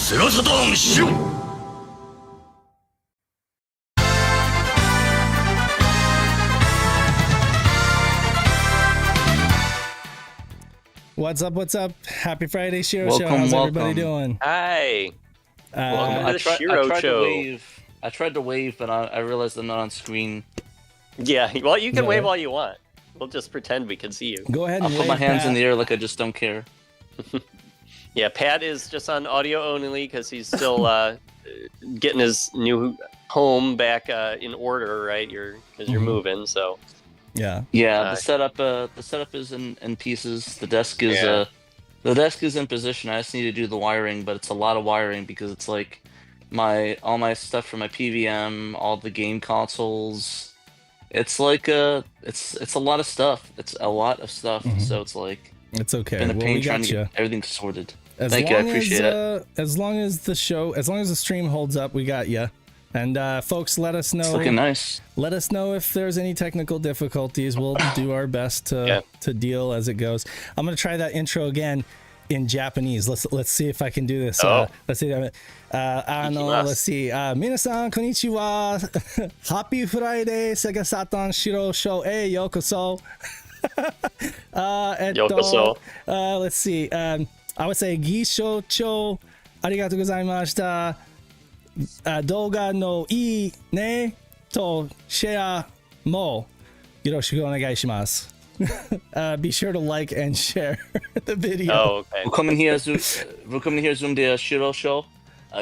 セガサターンシロ What's up? What's up? Happy Friday, Shiro Show. Welcome, How's everybody welcome. doing? Hi. Welcome to the I Shiro tried Show. to wave. I tried to wave, but I realized I'm not on screen. Yeah, well, you can Yeah. wave all you want. We'll just pretend we can see you. Go ahead and I'll put wave, my hands Pat. in the air like I just don't care. Yeah, Pat is just on audio only because he's still getting his new home back in order, right? Because you're moving, so. Yeah. Yeah, the setup is in pieces. The desk is the desk is in position. I just need to do the wiring, but it's a lot of wiring because it's like all my stuff for my PVM, all the game consoles. It's like it's a lot of stuff. It's a lot of stuff. So it's like It's okay. been a Well, pain we trying got to you. get everything sorted. As Thank you, I long appreciate it. As long as the stream holds up, we got you. And folks, let us It's know. looking nice. Let us know if there's any technical difficulties. We'll do our best to deal as it goes. I'm gonna try that intro again in Japanese. Let's see if I can do this. Let's see. Let's see. 皆さんこんにちは。Happy Friday, Sega Saturn Shiro Show へようこそ。Yokoso. Let's see. I would say ギショチョありがとうございました。動画のいいねとシェアもよろしくお願いします。Be sure to like and share the video. Oh, okay. Willkommen hier zum der Shiro Show.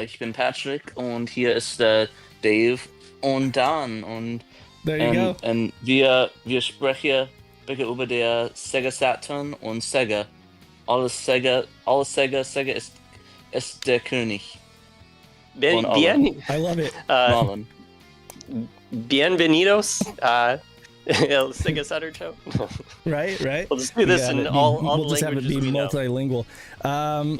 Ich bin Patrick und hier ist Dave und Dan und There you go. Und wir sprechen über der Sega Saturn und Sega. Alles Sega ist der König. Bien, I love it. Marlon. bienvenidos. El Sega Saturn Show. Right. We'll just do this in all we'll the just have it languages be we know. multilingual.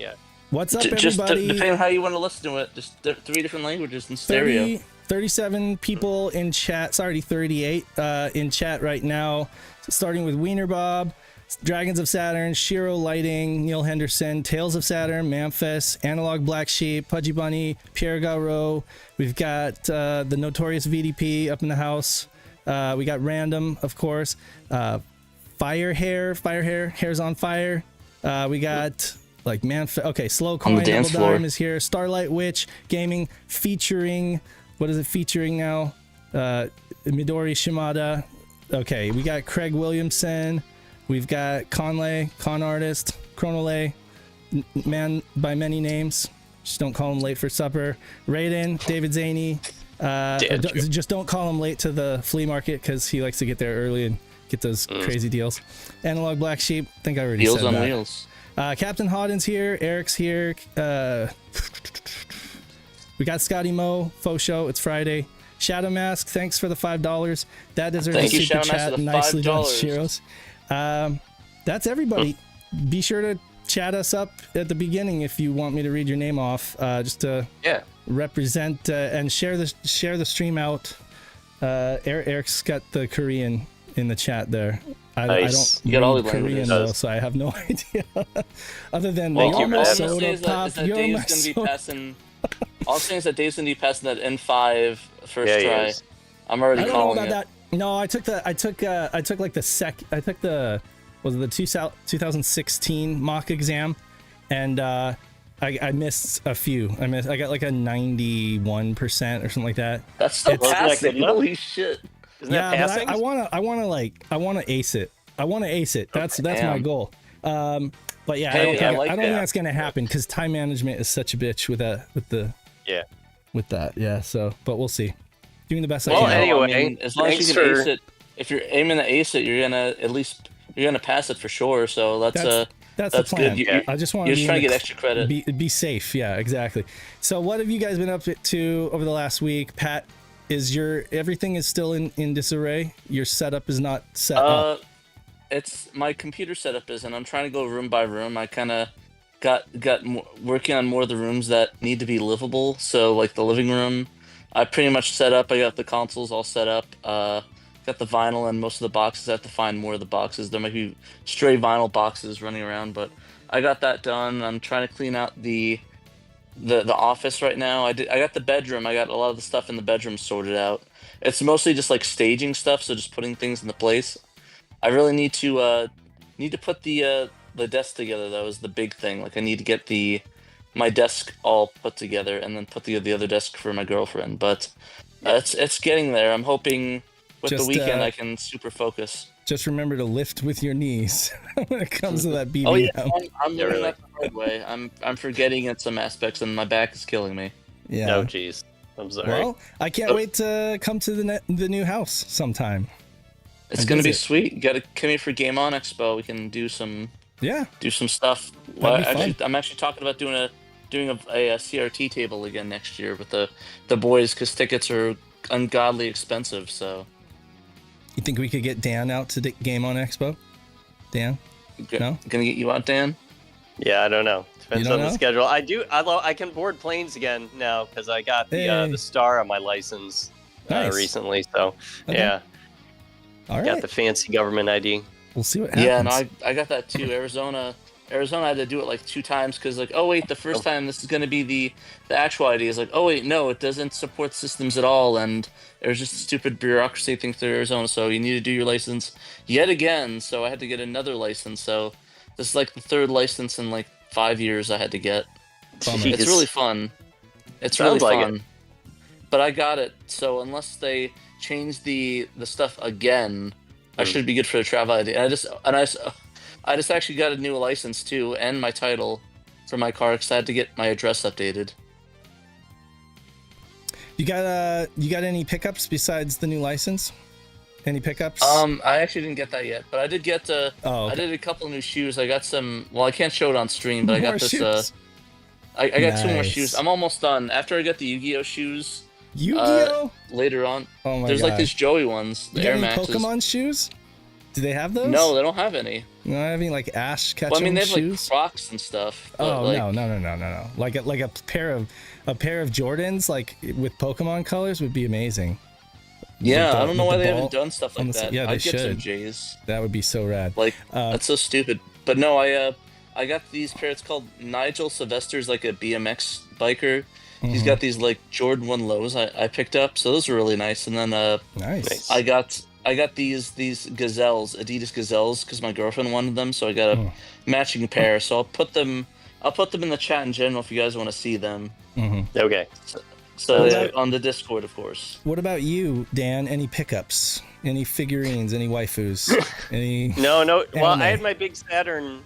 Yeah. What's up, Just everybody? depending on how you want to listen to it, just 3 different languages in stereo. 37 people in chat. Sorry, 38 in chat right now. Starting with Wiener Bob, Dragons of Saturn, Shiro Lighting, Neil Henderson, Tales of Saturn, Memphis, Analog Black Sheep, Pudgy Bunny, Pierre Garo. We've got the Notorious VDP up in the house. We got Random, of course. Fire Hair, Hair's on Fire. We got like Slow Coin, dance Double floor. Dime is here. Starlight Witch Gaming featuring, what is it featuring now? Midori Shimada. Okay, we got Craig Williamson. We've got Con Artist, Chronolay, Man by Many Names. Just don't call him late for supper. Raiden, David Zaney. Just don't call him late to the flea market because he likes to get there early and get those crazy deals. Analog Black Sheep. I think I already Deals said on that. wheels. Captain Hodden's here. Eric's here. We got Scotty Mo. Faux show. It's Friday. Shadow Mask. Thanks for the $5. That deserves Thank a you, super Shadow Mask, chat. for the Nicely done, $5. Shiros. That's everybody. Be sure to chat us up at the beginning if you want me to read your name off. Just to represent and share the stream out. Eric's got the Korean in the chat there. I Nice. don't You got all read the Korean languages. though, so I have no idea. Other than Thank you you're for my that. soda pop, is that you're my Dave's gonna be soda. passing. All I'm saying is that Dave's gonna be passing that N5 first Yeah, he try. is. I'm already I don't know calling about it. that. No, I took like the 2016 mock exam, and I missed a few. I got like a 91% or something like that. That's still Wasn't that passing. good enough? Holy shit! Isn't Yeah, that but passing? I wanna ace it. I wanna ace it. That's my Damn. goal. But yeah, Hey, I like I don't think that. that's gonna happen because time management is such a bitch with that. With that, yeah. So, but we'll see. Doing the best I Well, can. anyway, as long as thanks you can for- ace it, if you're aiming to ace it, you're gonna pass it for sure. So that's the that's plan. good. You, I just want you're to just trying to get extra credit. Be safe. Yeah, exactly. So, what have you guys been up to over the last week, Pat? Is everything is still in disarray? Your setup is not set up. It's my computer setup is, and I'm trying to go room by room. I kind of got working on more of the rooms that need to be livable. So like the living room, I pretty much set up. I got the consoles all set up. Got the vinyl and most of the boxes. I have to find more of the boxes. There might be stray vinyl boxes running around, but I got that done. I'm trying to clean out the the office right now. I got the bedroom. I got a lot of the stuff in the bedroom sorted out. It's mostly just like staging stuff, so just putting things into place. I really need to put the desk together. That was the big thing. Like I need to get my desk all put together and then put the other desk for my girlfriend. But it's getting there. I'm hoping with the weekend I can super focus. Just remember to lift with your knees when it comes to that BBM. Oh yeah, I'm learning that the hard way. I'm forgetting in some aspects, and my back is killing me. Yeah. No, geez. I'm sorry. Well, I can't wait to come to the new house sometime. It's gonna be sweet. You gotta come here for Game On Expo. We can do some stuff. Well, I'm actually talking about doing a CRT table again next year with the boys because tickets are ungodly expensive. So. You think we could get Dan out to Game On Expo? Dan? No? Gonna get you out, Dan? Yeah, I don't know. Depends on the schedule. I can board planes again now because I got the star on my license recently. So yeah, all right. Got the fancy government ID. We'll see what happens. Yeah, no, I got that too. Arizona, I had to do it like 2 times because like, oh wait, the first time this is gonna be the actual ID is like, oh wait, no, it doesn't support systems at all, and there's just a stupid bureaucracy thing through Arizona, so you need to do your license yet again. So I had to get another license. So this is like the 3rd license in like 5 years I had to get. Jeez. It's really fun. It's Sounds really like fun. it. But I got it. So unless they change the stuff again, I should be good for the travel ID. I just actually got a new license too, and my title for my car because I had to get my address updated. You got any pickups besides the new license? Any pickups? I actually didn't get that yet, but I did get okay. I did a couple new shoes. I got some. Well, I can't show it on stream, but I got this. Shoes. I got 2 more shoes. I'm almost done. After I got the Yu-Gi-Oh shoes. Yu-Gi-Oh. Later on. Oh my There's God. like these Joey ones. The You Air got any Maxes. Pokemon shoes? Do they have those? No, they don't have any. You don't have any like Ash Ketchum Well, I mean, they have shoes? like Crocs and stuff. But, Oh like, no! Like a pair of Jordans like with Pokemon colors would be amazing. Yeah, I don't know why they ball haven't done stuff like that. Yeah, they I'd get some should. J's. That would be so rad. Like that's so stupid. But no, I got these pair. It's called Nigel Sylvester's like a BMX biker. He's got these like Jordan 1 lows I picked up, so those are really nice. And then Nice. I got these Gazelles, Adidas Gazelles, because my girlfriend wanted them, so I got a matching pair. So I'll put them in the chat in general if you guys want to see them. Okay. So on the Discord, of course. What about you, Dan? Any pickups? Any figurines? Any waifus? Any? No. Well, anime? I had my big Saturn.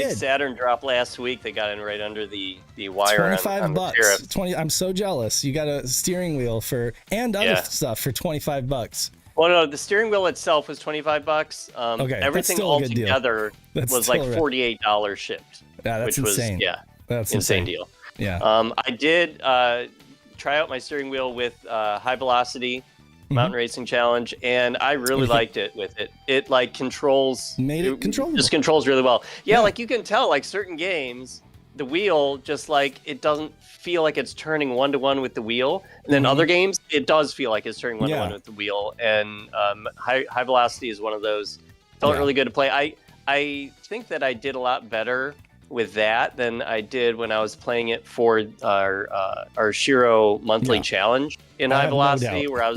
Saturn drop last week. They got in right under the wire. $25. 20. I'm so jealous. You got a steering wheel and other stuff for $25. Well, no, the steering wheel itself was $25. Okay, everything all together was like $48 shipped. Yeah, that's insane. That's insane deal. Yeah. I did try out my steering wheel with High Velocity Mountain Racing Challenge, and I really liked it with it. It like controls. Made it controllable. Just controls really well. Yeah, like you can tell, like certain games, the wheel just like it doesn't feel like it's turning 1-to-1 with the wheel, and then other games it does feel like it's turning 1-to-1 with the wheel. And high Velocity is one of those. Felt really good to play. I think that I did a lot better with that than I did when I was playing it for our SHIRO monthly challenge in High Velocity, where I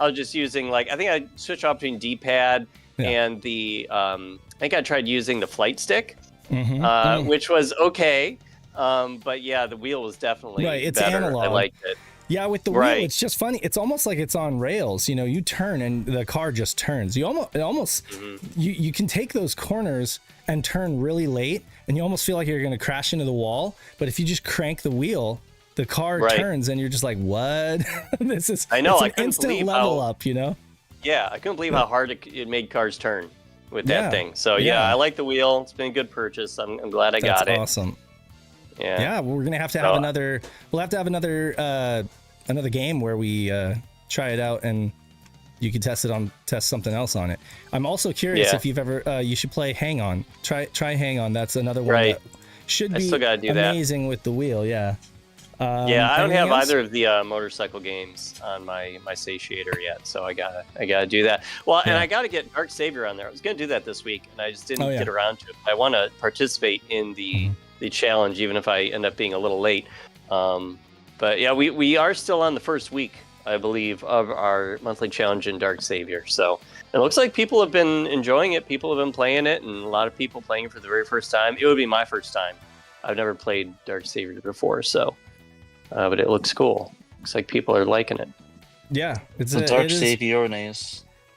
was just using like I think I switched off between D-pad and the I think I tried using the flight stick, which was okay. But yeah, the wheel was definitely it's better. analog. I liked it. Yeah, with the wheel, it's just funny. It's almost like it's on rails. You know, you turn and the car just turns. You almost you can take those corners and turn really late, and you almost feel like you're going to crash into the wall. But if you just crank the wheel, the car turns, and you're just like, "What? This is." I know. It's an instant level up. You know. Yeah, I couldn't believe how hard it made cars turn with that thing. So yeah, I like the wheel. It's been a good purchase. I'm glad I got it. That's awesome. Yeah, we're gonna have to have another. We'll have to have another game where we try it out and you can test something else on it. I'm also curious if you've ever. You should play Hang On. Try Hang On. That's another one that should be amazing with the wheel. Yeah. I don't have either of the motorcycle games on my satiator yet, so I gotta do that. Well, and I gotta get Dark Savior on there. I was gonna do that this week, and I just didn't get around to it. I want to participate in the challenge, even if I end up being a little late. But yeah, we are still on the first week, I believe, of our monthly challenge in Dark Savior. So it looks like people have been enjoying it. People have been playing it, and a lot of people playing it for the very first time. It would be my first time. I've never played Dark Savior before, so but it looks cool. Looks like people are liking it. Yeah, it's Dark Savior.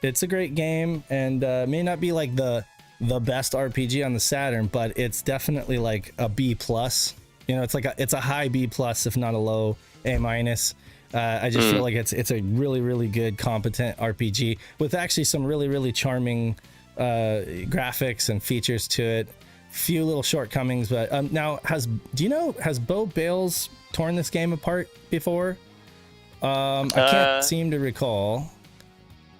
It's a great game, and may not be like the best RPG on the Saturn, but it's definitely like a B plus. You know, it's a high B plus, if not a low A minus. I just feel like it's a really, really good, competent RPG with actually some really, really charming graphics and features to it. Few little shortcomings, but now has Bo Bales torn this game apart before? I can't seem to recall.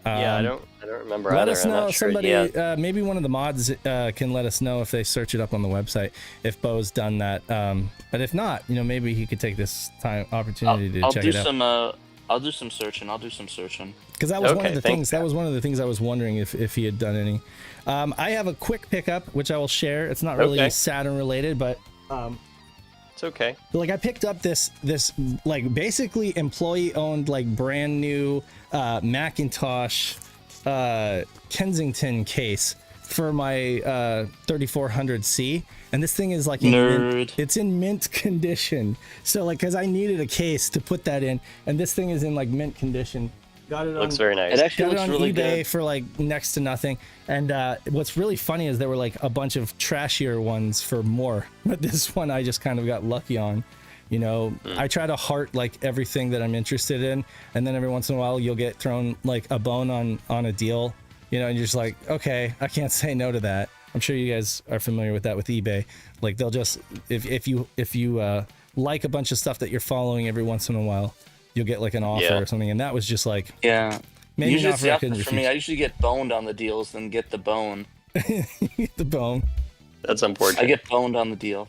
Yeah, I don't remember. Let either. us I'm know. not sure. Somebody, Yeah. maybe one of the mods can let us know if they search it up on the website, if Bo's done that. But if not, maybe he could take this opportunity to check it out. I'll do some searching. Because that was one of the things. That was one of the things I was wondering if he had done any. I have a quick pickup which I will share. It's not really Saturn related, but It's okay. like I picked up this like basically employee owned like brand new Macintosh Kensington case for my 3400C, and this thing is like it's in mint condition. So like, because I needed a case to put that in, and this thing is in like mint condition. Got it. Looks very nice. It actually looks really eBay good for like next to nothing. And what's really funny is there were like a bunch of trashier ones for more, but this one I just kind of got lucky on. I try to heart like everything that I'm interested in, and then every once in a while you'll get thrown like a bone on a deal, and you're just like, okay, I can't say no to that. I'm sure you guys are familiar with that with eBay. Like they'll just if you like a bunch of stuff that you're following, every once in a while you'll get like an offer or something, and that was just like maybe usually an offer I couldn't for refuse. me. I usually get boned on the deals than get the bone. The bone. That's unfortunate. I get boned on the deal.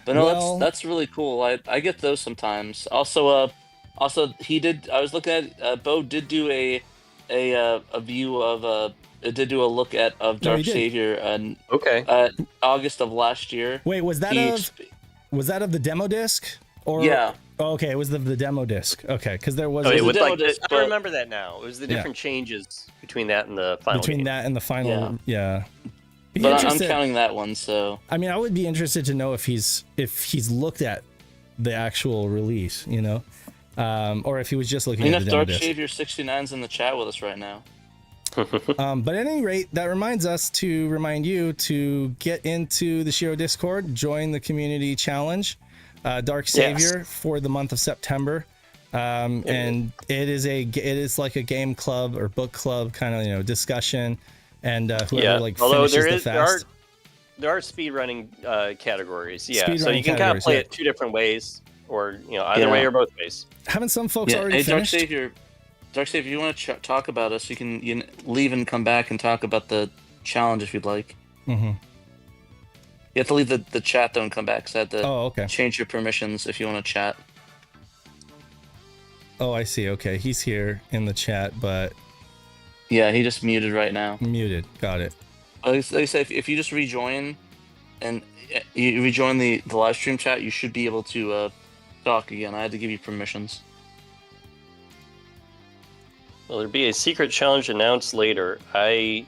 But no, that's really cool. I get those sometimes. Also he did. I was looking at Bo did do a view of did do a look at Dark Savior and August of last year. Wait, was that of the demo disc or okay, it was the demo disc. Okay, because there was. I disc, remember that now. It was the different changes between that and the final. That and the final, But I'm counting that one, so. I mean, I would be interested to know if he's looked at the actual release, or if he was just looking at the demo disc. Dark Savior 69's in the chat with us right now. But at any rate, that reminds us to remind you to get into the SHIRO Discord, join the community challenge, Dark Savior for the month of September. And it is like a game club or book club kind of discussion, and whoever finishes the fast. There are speedrunning categories, so Speedrunning you can kind of play it two different ways, or either way or both ways. Haven't some folks already finished? Dark Savior, if you want to talk about us, you can leave and come back and talk about the challenge if you'd like. Mm-hmm. You have to leave the chat though and come back, because I had to change your permissions if you want to chat. Oh, I see. Okay, he's here in the chat, but yeah, he just muted right now. Muted. Got it. Like I said, if you just rejoin and you rejoin the live stream chat, you should be able to talk again. I had to give you permissions. Will there be a secret challenge announced later? I'm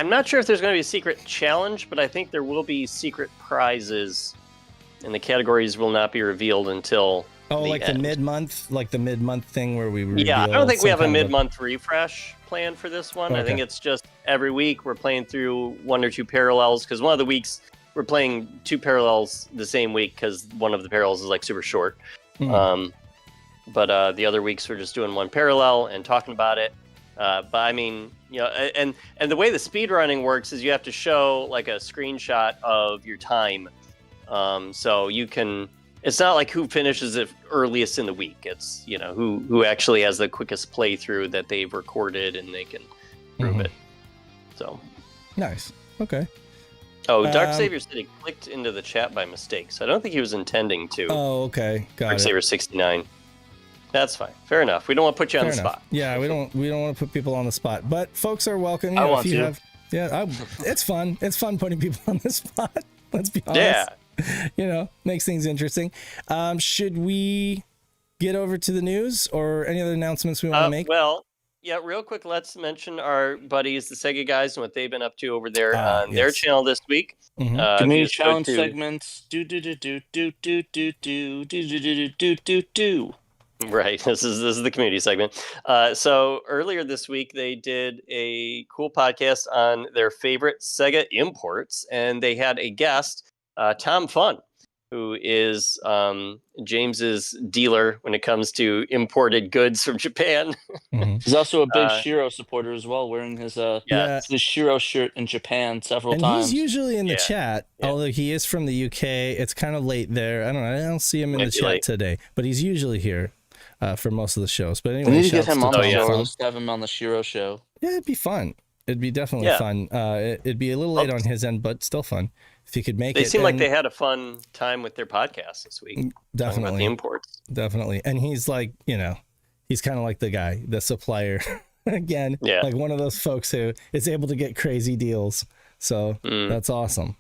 not sure if there's going to be a secret challenge, but I think there will be secret prizes, and the categories will not be revealed until the mid-month thing where we reveal. Yeah, I don't think we have a mid-month refresh plan for this one. Okay. I think it's just every week we're playing through one or two parallels, because one of the weeks we're playing two parallels the same week because one of the parallels is like super short. But the other weeks we're just doing one parallel and talking about it. But I mean, and the way the speedrunning works is you have to show like a screenshot of your time. So you can, it's not like who finishes it earliest in the week. It's, who actually has the quickest playthrough that they've recorded, and they can prove it. So. Nice. Okay. Oh, Dark Savior said he clicked into the chat by mistake, so I don't think he was intending to. Oh, okay. Got Dark Savior 69. That's fine. Fair enough. We don't want to put you on the spot. Yeah, we don't want to put people on the spot. But folks are welcome. I want to. It's fun. It's fun putting people on the spot. Let's be honest. Yeah. Makes things interesting. Should we get over to the news or any other announcements we want to make? Well, yeah, real quick, let's mention our buddies, the Sega guys, and what they've been up to over there on their channel this week. Mhm. Community challenge segments. Do. Right. This is the community segment. So earlier this week, they did a cool podcast on their favorite Sega imports, and they had a guest, Tom Fun, who is James's dealer when it comes to imported goods from Japan. Mhm. He's also a big SHIRO supporter as well, wearing his his SHIRO shirt in Japan several times. He's usually in the chat, although he is from the UK. It's kind of late there. I don't see him in the chat today, but he's usually here for most of the shows. But anyway, we need to get him on the Tom show. Fun. Let's have him on the SHIRO show. Yeah, it'd be fun. It'd be definitely fun. It'd be a little late on his end, but still fun. If you could make it. They seem like they had a fun time with their podcast this week. Definitely. About the imports. Definitely. And he's like, he's kind of like the guy, the supplier. Again, like one of those folks who is able to get crazy deals. So that's awesome.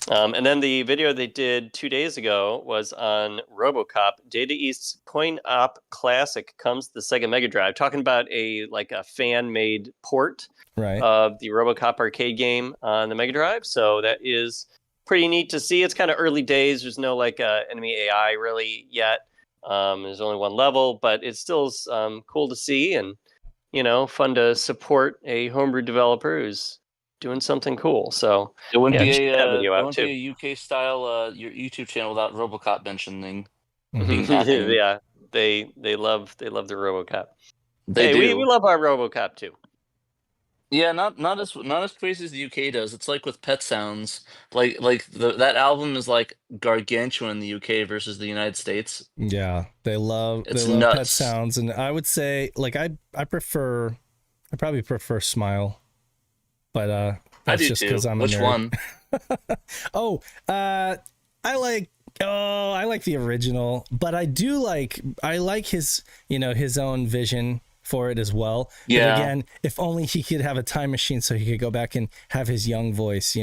And then the video they did 2 days ago was on RoboCop. Data East's Coin Op Classic comes to the Sega Mega Drive, talking about a fan-made port of the RoboCop arcade game on the Mega Drive. So that is pretty neat to see. It's kind of early days. There's no enemy AI really yet. There's only one level, but it still is cool to see and fun to support a homebrew developer who's doing something cool. So it wouldn't be a UK style your YouTube channel without RoboCop mentioning. Yeah, they love the RoboCop. We love our RoboCop too. Yeah, not as crazy as the UK does. It's like with Pet Sounds, that album is like gargantuan in the UK versus the United States. Yeah, they love nuts. Pet Sounds, and I would say I probably prefer Smile, but that's I do just too. because I'm Which a nerd. one? I like the original, but I like his his own vision for it as well. Yeah. But again, if only he could have a time machine so he could go back and have his young voice,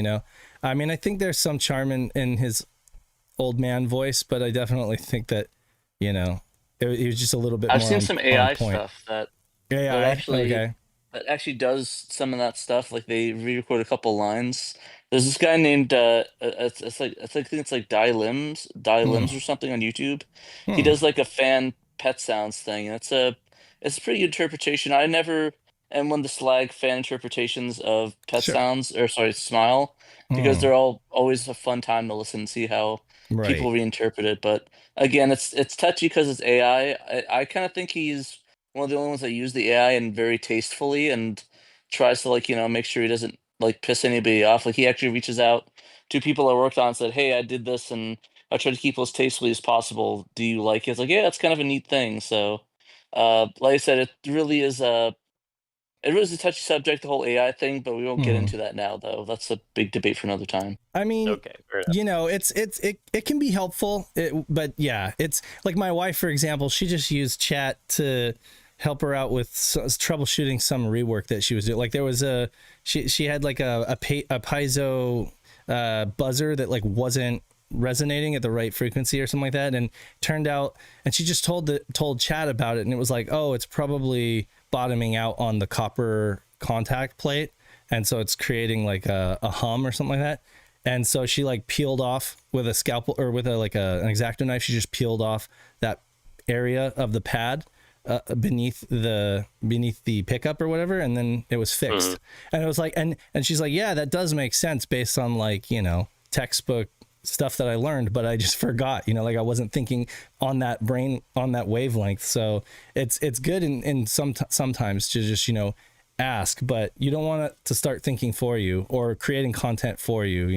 I mean, I think there's some charm in his old man voice, but I definitely think that, he was just a little bit more I've seen some AI point. stuff that actually does some of that stuff. Like they re-record a couple lines. There's this guy named I think it's like Die Limbs or something on YouTube. He does like a fan Pet Sounds thing, and it's a pretty good interpretation. I never am one to slag fan interpretations of Pet Sounds, Smile, because they're always a fun time to listen and see how people reinterpret it. But again, it's touchy because it's AI. I kind of think he's one of the only ones that use the AI and very tastefully and tries to make sure he doesn't piss anybody off. Like he actually reaches out to people I worked on and said, "Hey, I did this and I tried to keep it as tastefully as possible. Do you like it?" It's like, yeah, it's kind of a neat thing. So like I said, it really is a touchy subject, the whole AI thing, but we won't get into that now, though. That's a big debate for another time. I mean, it can be helpful, but yeah, it's like my wife, for example, she just used chat to help her out with troubleshooting some rework that she was doing. Like there was she had like a piezo buzzer that wasn't resonating at the right frequency or something like that, and turned out, and she just told chat about it, and it was like, oh, it's probably bottoming out on the copper contact plate, and so it's creating like a hum or something like that. And so she peeled off with a scalpel or with an X-Acto knife. She just peeled off that area of the pad beneath the pickup or whatever, and then it was fixed. And it was like, and she's like, yeah, that does make sense based on textbook stuff that I learned, but I just forgot, I wasn't thinking on that wavelength. So it's good in sometimes to just, ask, but you don't want it to start thinking for you or creating content for you,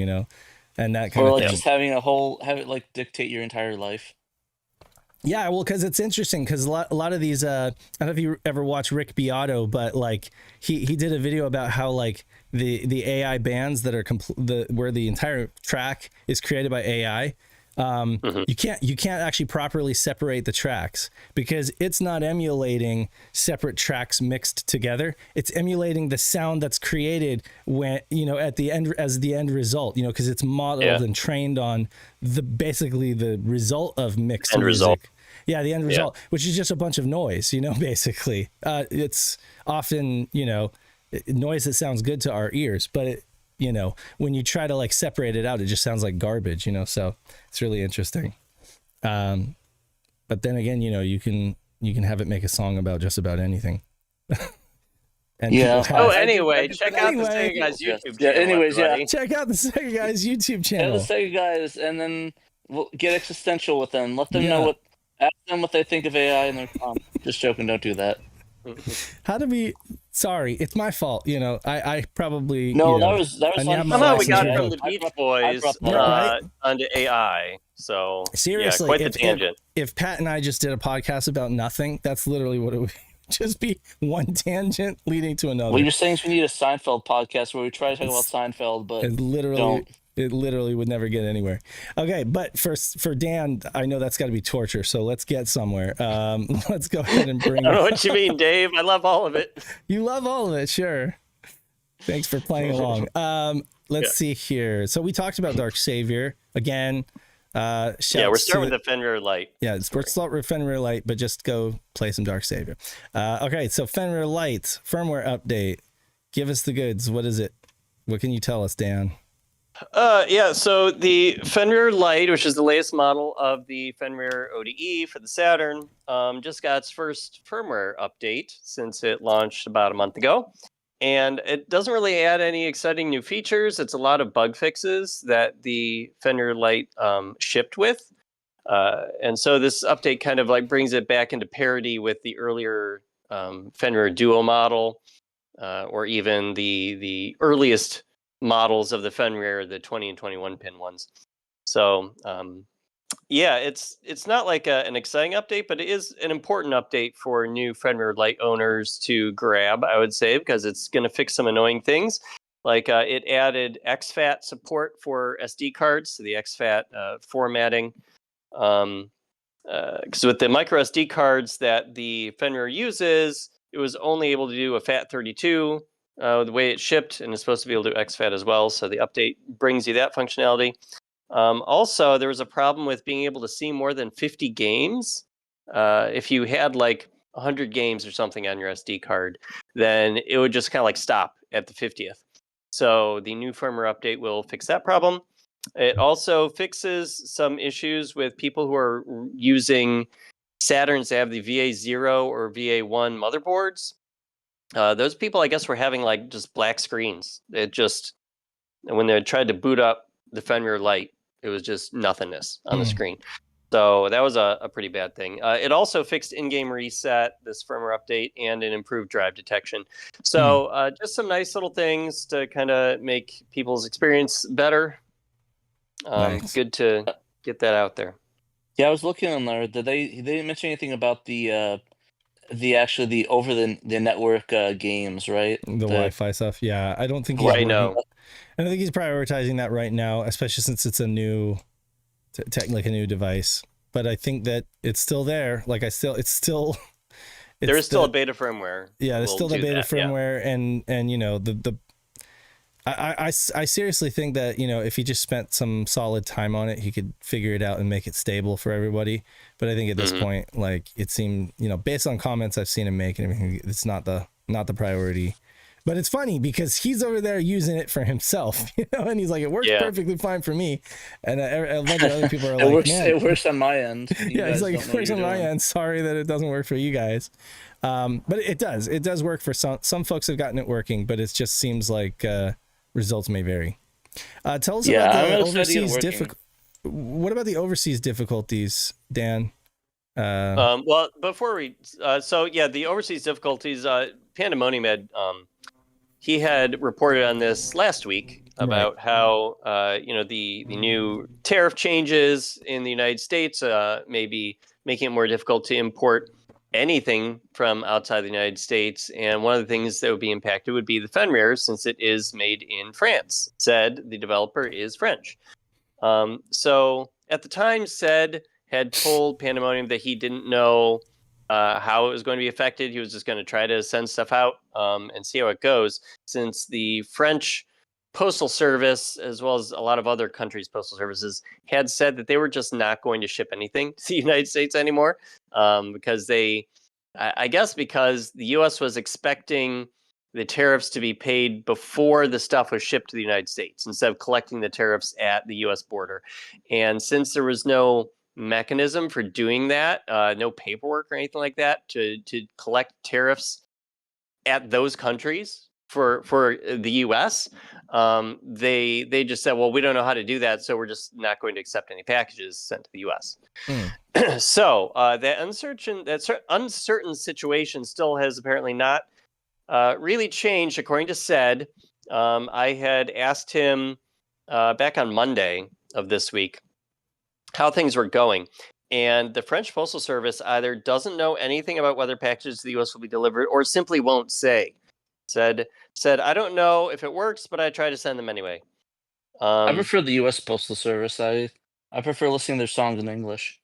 and that kind of thing. Just have it dictate your entire life. Yeah, well, because it's interesting because a lot of these, I don't know if you ever watch Rick Beato, but he did a video about how the AI bands that are where the entire track is created by AI, You can't actually properly separate the tracks because it's not emulating separate tracks mixed together. It's emulating the sound that's created when, at the end as the end result, because it's modeled and trained on basically the result of mixed end music. result. Yeah, the end result, which is just a bunch of noise, basically. It's often, noise that sounds good to our ears, but when you try to like separate it out, it just sounds like garbage, so it's really interesting. But then again, you can have it make a song about just about anything. And anyway, check out the Sega Guys YouTube channel. Check out the Sega Guys YouTube channel. Yeah, the Sega Guys, and then we'll get existential with them. Let them know ask them what they think of AI, and they're just joking. Don't do that. Sorry, it's my fault. I probably that was somehow we got from the Beach Boys onto AI. So seriously, quite the tangent. If Pat and I just did a podcast about nothing, that's literally what it would just be, one tangent leading to another. What you're saying is we need a Seinfeld podcast where we try to talk about Seinfeld, but it literally would never get anywhere. Okay, but for Dan, I know that's got to be torture, so let's get somewhere. Let's go ahead and bring I don't know what you mean, Dave. I love all of it. You love all of it, sure. Thanks for playing along. Let's see here. So we talked about Dark Savior again. We're starting with the Fenrir Lite. Yeah, we're starting with Fenrir Lite, but just go play some Dark Savior. Okay, so Fenrir Lite firmware update. Give us the goods. What is it? What can you tell us, Dan? So the Fenrir Lite, which is the latest model of the Fenrir ODE for the Saturn, just got its first firmware update since it launched about a month ago. And it doesn't really add any exciting new features. It's a lot of bug fixes that the Fenrir Lite shipped with. And so this update kind of like brings it back into parity with the earlier Fenrir Duo model, or even the earliest models of the Fenrir, the 20 and 21 pin ones. So it's not like an exciting update, but it is an important update for new Fenrir Lite owners to grab, I would say, because it's going to fix some annoying things. Like it added exFAT support for SD cards, so the exFAT formatting. Because with the micro SD cards that the Fenrir uses, it was only able to do a FAT32 the way it shipped, and it's supposed to be able to do exFAT as well. So the update brings you that functionality. Also, there was a problem with being able to see more than 50 games. If you had like 100 games or something on your SD card, then it would just kind of like stop at the 50th. So the new firmware update will fix that problem. It also fixes some issues with people who are using Saturns that have the VA0 or VA1 motherboards. Those people, I guess, were having like just black screens. It just, when they tried to boot up the Fenrir Lite, it was just nothingness on the screen. So that was a pretty bad thing. It also fixed in-game reset, this firmware update, and an improved drive detection. So just some nice little things to kind of make people's experience better. Nice. Good to get that out there. Yeah, I was looking on there. They didn't mention anything about the over the network games, right? The Wi-Fi stuff. Yeah, I don't think I know. I don't think he's prioritizing that right now, especially since it's a new, like a new device. But I think that it's still there. Like there is still a beta firmware. Yeah, there's still the beta firmware, and you know I seriously think that, you know, if he just spent some solid time on it, he could figure it out and make it stable for everybody. But I think at this point, like, it seemed, you know, based on comments I've seen him make and everything, it's not the priority. But it's funny because he's over there using it for himself, you know, and he's like, it works perfectly fine for me. And a bunch of other people are like, it works on my end. Yeah, he's like, it works on my end. Sorry that it doesn't work for you guys. But it does work for some folks have gotten it working, but it just seems like results may vary. Tell us about the overseas difficulties. What about the overseas difficulties, Dan? Well, before we, the overseas difficulties, Pandemonium had, he had reported on this last week about how, the new tariff changes in the United States may be making it more difficult to import anything from outside the United States. And one of the things that would be impacted would be the Fenrir, since it is made in France. Said the developer is French. So at the time, said had told Pandemonium that he didn't know how it was going to be affected. He was just going to try to send stuff out and see how it goes, since the French Postal Service, as well as a lot of other countries' postal services, had said that they were just not going to ship anything to the United States anymore because I guess because the U.S. was expecting the tariffs to be paid before the stuff was shipped to the United States instead of collecting the tariffs at the U.S. border. And since there was no mechanism for doing that, no paperwork or anything like that to collect tariffs at those countries for the U.S., they just said, well, we don't know how to do that, so we're just not going to accept any packages sent to the U.S. So that uncertain situation still has apparently not really changed, according to said. I had asked him back on Monday of this week how things were going. And the French Postal Service either doesn't know anything about whether packages to the U.S. will be delivered or simply won't say. Said, I don't know if it works, but I try to send them anyway. I prefer the U.S. Postal Service. I prefer listening to their songs in English.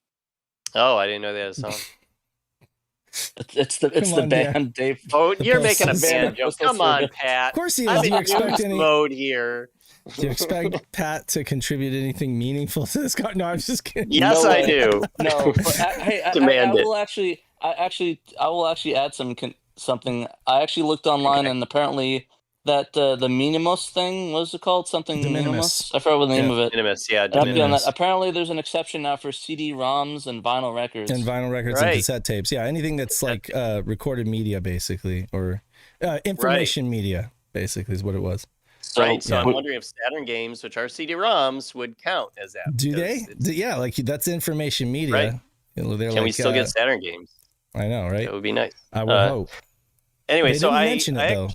Oh, I didn't know they had a song. It's the band Dave. Oh, you're making a band joke. Come on, Pat. Of course he is. I'm Do you in expect news any mode here. Do you expect Pat to contribute anything meaningful to this? No, I'm just kidding. Yes, No I way. do. No, but I will actually add something. I actually looked online, and apparently that the Minimus thing, what is it called? Something De minimis. Minimus? I forgot what the name of it. Minimus, yeah. And I've done that. Apparently, there's an exception now for CD-ROMs and vinyl records. And vinyl records and cassette tapes. Yeah, anything that's like recorded media, basically, or information media, basically, is what it was. So I'm wondering if Saturn games, which are CD-ROMs, would count as that. Do they? Yeah, like that's information media. Right. Can we still get Saturn games? I know, right? That would be nice. I would hope. Anyway, they didn't mention it though.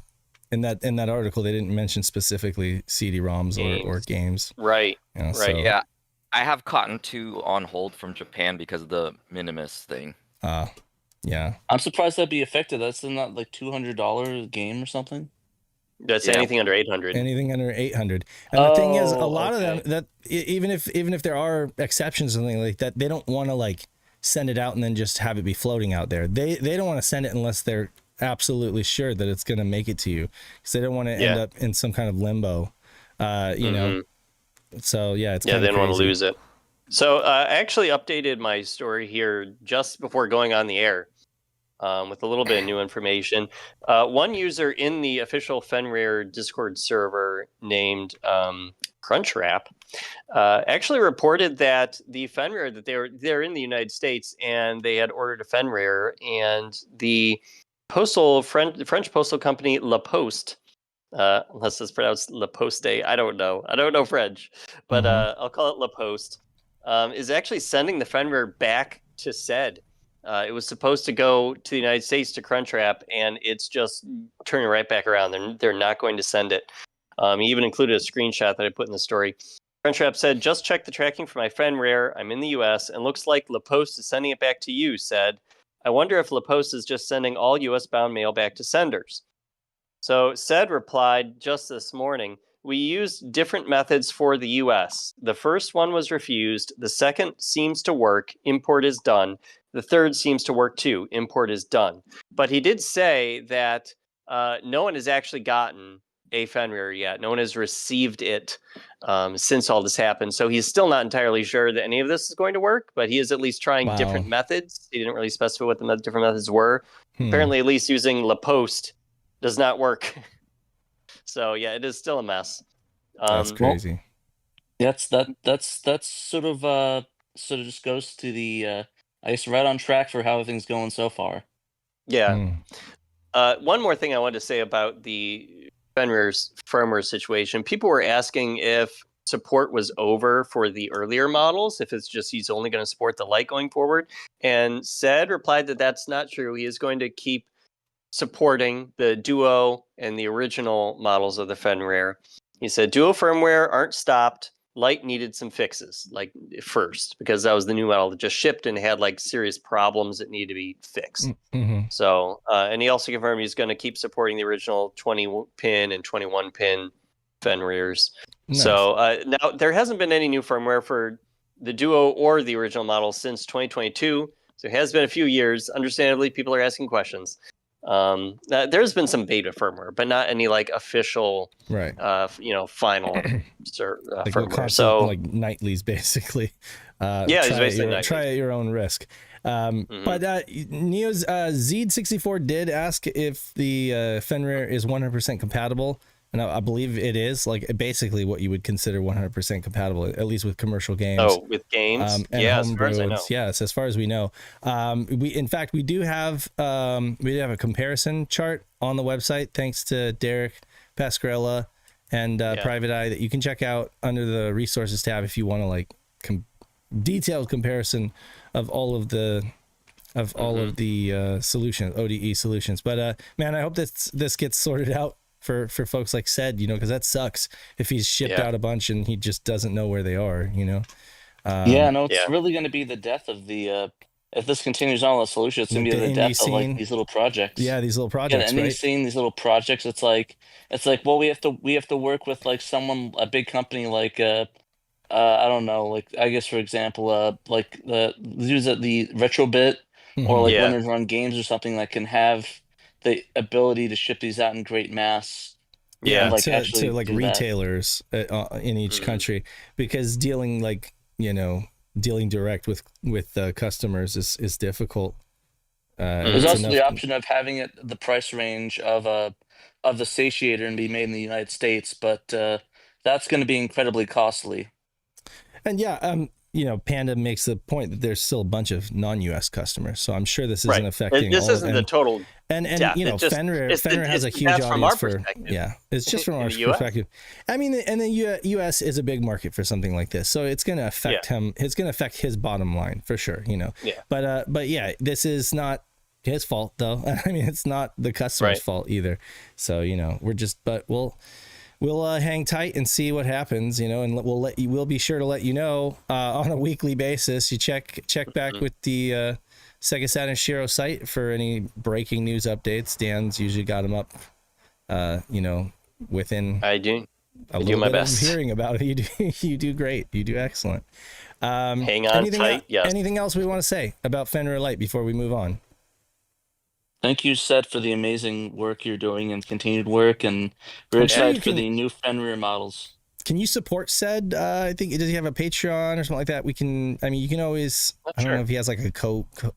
In that article, they didn't mention specifically CD-ROMs or games. Right. You know, right. So. Yeah, I have Cotton 2 on hold from Japan because of the Minimus thing. Yeah. I'm surprised that'd be affected. That's not like $200 game or something. That's anything under 800. Anything under 800. And the thing is, a lot of them that even if there are exceptions or something like that, they don't want to like send it out and then just have it be floating out there. They don't want to send it unless they're absolutely sure that it's going to make it to you, because they don't want to end up in some kind of limbo. You know. So it's they don't want to lose it. So I actually updated my story here just before going on the air. With a little bit of new information. One user in the official Fenrir Discord server named Crunchwrap actually reported that the Fenrir, that they're in the United States and they had ordered a Fenrir, and the French postal company La Poste, unless it's pronounced La Poste, I don't know French, but I'll call it La Poste, is actually sending the Fenrir back to said. It was supposed to go to the United States to Crunchwrap, and it's just turning right back around. They're not going to send it. He even included a screenshot that I put in the story. Crunchwrap said, "Just check the tracking for my Fenrir. I'm in the U.S. and looks like La Poste is sending it back to you." Said, "I wonder if La Poste is just sending all U.S.-bound mail back to senders." So said replied just this morning, "We used different methods for the U.S. The first one was refused. The second seems to work. Import is done. The third seems to work too. Import is done." But he did say that no one has actually gotten a Fenrir yet. No one has received it since all this happened. So he's still not entirely sure that any of this is going to work, but he is at least trying different methods. He didn't really specify what the different methods were. Apparently, at least using La Poste does not work. So yeah, it is still a mess. That's crazy. That's sort of just goes to the I guess right on track for how everything's going so far. Yeah. One more thing I wanted to say about the Fenrir's firmware situation. People were asking if support was over for the earlier models, if it's just he's only going to support the Lite going forward. And said replied that that's not true. He is going to keep supporting the Duo and the original models of the Fenrir. He said Duo firmware aren't stopped. Lite needed some fixes, like first, because that was the new model that just shipped and had like serious problems that needed to be fixed. So, and he also confirmed he's going to keep supporting the original 20-pin and 21-pin Fenrirs. Nice. So now there hasn't been any new firmware for the Duo or the original model since 2022. So it has been a few years. Understandably, people are asking questions. There's been some beta firmware, but not any like official, right? Final Like firmware. constant, So like nightlies, basically. yeah, it's basically try at your own risk. But Neo's Zed64 did ask if the Fenrir is 100% compatible. And I believe it is, like, basically what you would consider 100% compatible, at least with commercial games. Oh, with games? And yeah, as far as I know. Yes, as far as we know. We do have a comparison chart on the website, thanks to Derek Pascarella and Private Eye, that you can check out under the resources tab if you want to, like, detailed comparison of all of the solutions, ODE solutions. But man, I hope this gets sorted out for folks like said, because that sucks if he's shipped out a bunch and he just doesn't know where they are, it's really going to be the death of the if this continues on, the solution, it's going to be the death of like these little projects. These little projects, the indie scene, these little projects. It's like well, we have to work with like a big company like I don't know, like I guess for example like the Retrobit or like Winners Run Games or something that can have the ability to ship these out in great mass. To like retailers in each country, because dealing direct with customers is difficult. There's also the option of having it the price range of the satiator and be made in the United States, but that's going to be incredibly costly. And Panda makes the point that there's still a bunch of non-US customers, so I'm sure this isn't affecting. This isn't the total. And Fenrir has a huge audience for. Yeah, it's just from our perspective. I mean, and the US is a big market for something like this, so it's going to affect him. It's going to affect his bottom line for sure. Yeah. But this is not his fault though. I mean, it's not the customer's fault either. So we'll hang tight and see what happens, and we'll be sure to let you know on a weekly basis. You check back with the Sega Saturn SHIRO site for any breaking news updates. Dan's usually got them up, within. I do my best. Of hearing about it, you do great. You do excellent. Hang on tight. Anything else we want to say about Fenrir Lite before we move on? Thank you, Seth, for the amazing work you're doing and continued work, and we're excited for the new Fenrir models. Can you support said? I think, does he have a Patreon or something like that? You can always. I don't know if he has like a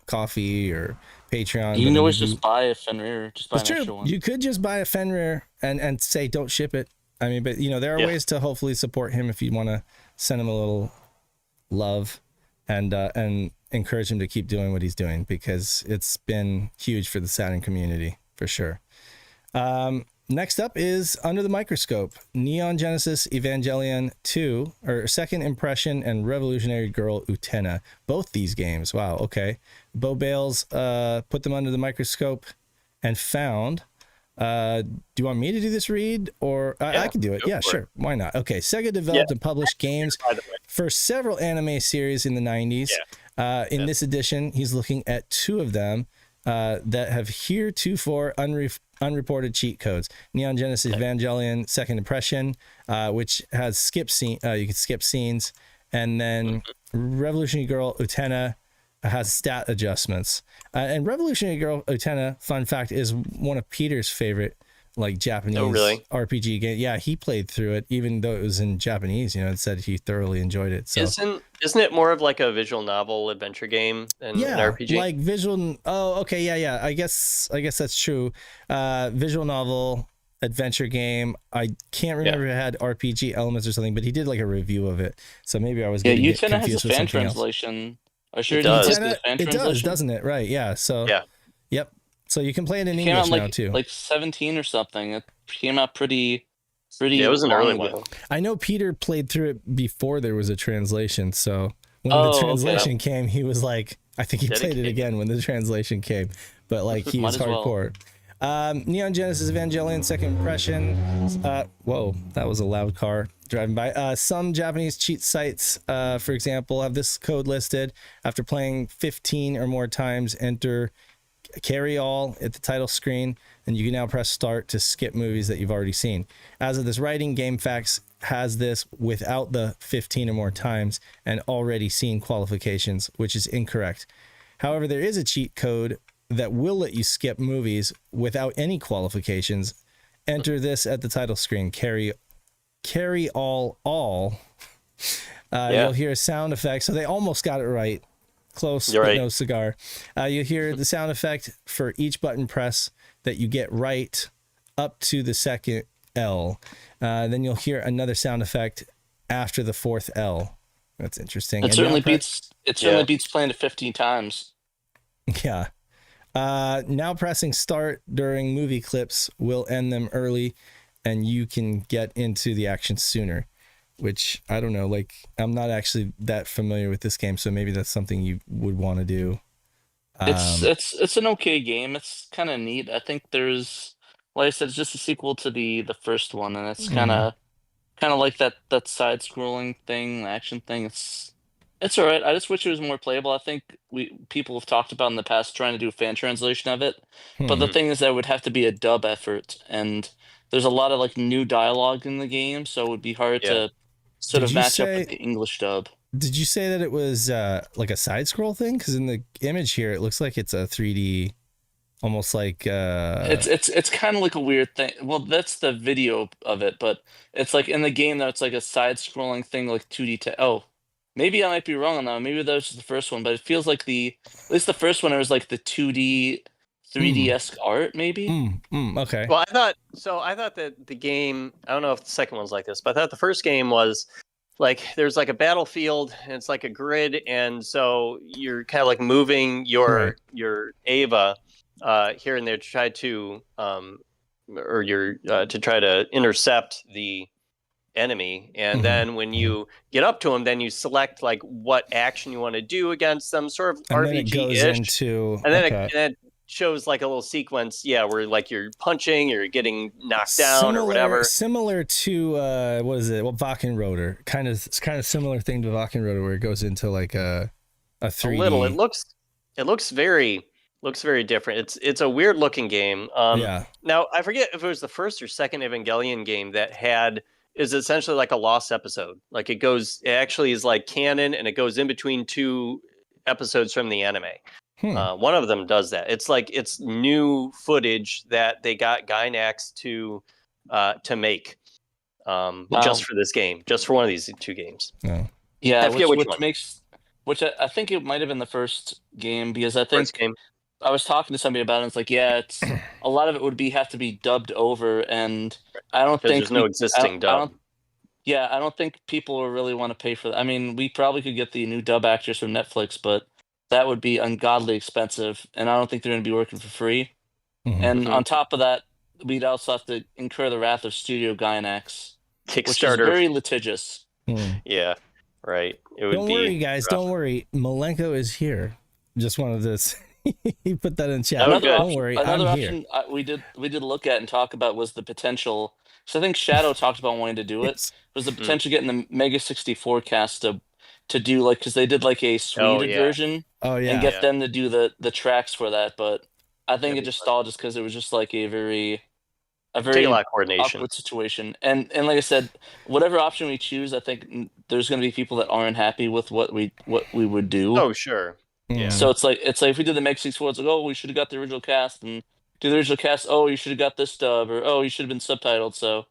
coffee or Patreon. You can always just buy a Fenrir. Just buy an extra one. You could just buy a Fenrir and say don't ship it. I mean, but there are ways to hopefully support him if you want to send him a little love and encourage him to keep doing what he's doing, because it's been huge for the Saturn community for sure. Next up is Under the Microscope, Neon Genesis Evangelion 2, or Second Impression, and Revolutionary Girl Utena. Both these games, wow, okay. Bo Bales put them under the microscope and found. Do you want me to do this read, or I can do it? Yeah, sure. Why not? Okay, Sega developed and published games for several anime series in the 90s. In this edition, he's looking at two of them that have heretofore unreported cheat codes. Neon Genesis Evangelion Second Impression, which has you can skip scenes, and then Revolutionary Girl Utena has stat adjustments. And Revolutionary Girl Utena, fun fact, is one of Peter's favorite Japanese RPG game. Yeah, he played through it even though it was in Japanese, and said he thoroughly enjoyed it. So isn't it more of like a visual novel adventure game than an RPG? Like visual. Oh, okay, yeah. I guess that's true. Visual novel adventure game. I can't remember if it had RPG elements or something, but he did like a review of it. So maybe I was getting confused with something else. It does, doesn't it? Right, yeah. So yep. So you can play it in English now too. Like 17 or something. It came out pretty. Yeah, it was an early one. I know Peter played through it before there was a translation. So when the translation came, he was like, I think he played it again when the translation came. But he was hardcore. Neon Genesis Evangelion Second Impression. Whoa, that was a loud car driving by. Some Japanese cheat sites, for example, have this code listed. After playing 15 or more times, enter carry all at the title screen, and you can now press start to skip movies that you've already seen. As of this writing, GameFAQs has this without the 15 or more times and already seen qualifications, which is incorrect. However, there is a cheat code that will let you skip movies without any qualifications. Enter this at the title screen. Carry all. You'll hear a sound effect. So they almost got it right. Close, but no cigar. You hear the sound effect for each button press that you get right up to the second L. Then you'll hear another sound effect after the fourth L. That's interesting. It certainly beats playing it 15 times. Yeah. Now pressing start during movie clips will end them early, and you can get into the action sooner. Which I don't know. Like, I'm not actually that familiar with this game, so maybe that's something you would want to do. It's an okay game. It's kind of neat. I think there's, like I said, it's just a sequel to the first one, and it's kind of like that side scrolling thing, action thing. It's all right. I just wish it was more playable. I think people have talked about in the past trying to do a fan translation of it, but the thing is that it would have to be a dub effort, and there's a lot of like new dialogue in the game, so it would be hard to sort of match up with the English dub. Did you say that it was like a side scroll thing? Because in the image here, it looks like it's a 3D, almost like it's kind of like a weird thing. Well, that's the video of it, but it's like in the game though, it's like a side scrolling thing, like 2D. Oh, maybe I might be wrong on that. Maybe that was just the first one, but it feels like at least the first one, it was like the 2D, 3D-esque art, maybe. Okay. Well, I thought that the game, I don't know if the second one's like this, but I thought the first game was like there's like a battlefield and it's like a grid, and so you're kind of like moving your Ava here and there to try to to try to intercept the enemy, and then when you get up to them, then you select like what action you want to do against them, sort of RPG-ish, and then it shows like a little sequence, where like you're punching, you're getting knocked down or whatever. Similar to what is it? Well, Wakenroder. It's kind of similar thing to Wakenroder, where it goes into like a 3D. A little. It looks very different. It's a weird looking game. Now I forget if it was the first or second Evangelion game that is essentially like a lost episode. Like it actually is like canon, and it goes in between two episodes from the anime. One of them does that. It's new footage that they got Gainax to make just for this game, just for one of these two games. Yeah, which I think it might have been the first game, because I think I was talking to somebody about it, and it's like, it's a lot of it would have to be dubbed over, and I don't think there's no existing dub. I don't think people will really want to pay for that. I mean, we probably could get the new dub actors from Netflix, but that would be ungodly expensive, and I don't think they're going to be working for free. And on top of that, we'd also have to incur the wrath of Studio Gainax, which is very litigious. Yeah, right. Don't worry, guys. Don't worry. Malenko is here. Just wanted to he put that in chat. Don't worry, another I'm option here. we did look at and talk about was the potential. So I think Shadow talked about wanting to do it. Was the potential getting the Mega 64 cast to do, like, because they did like a Swedish version. And get them to do the tracks for that, but I think it just stalled just because it was just like a very take a lot of coordination, awkward situation. And like I said, whatever option we choose, I think there's going to be people that aren't happy with what we would do. Oh sure. Yeah. So it's like if we did the Meg 64, it's like, oh, we should have got the original cast, and do the original cast. Oh, you should have got this dub, or oh, you should have been subtitled. So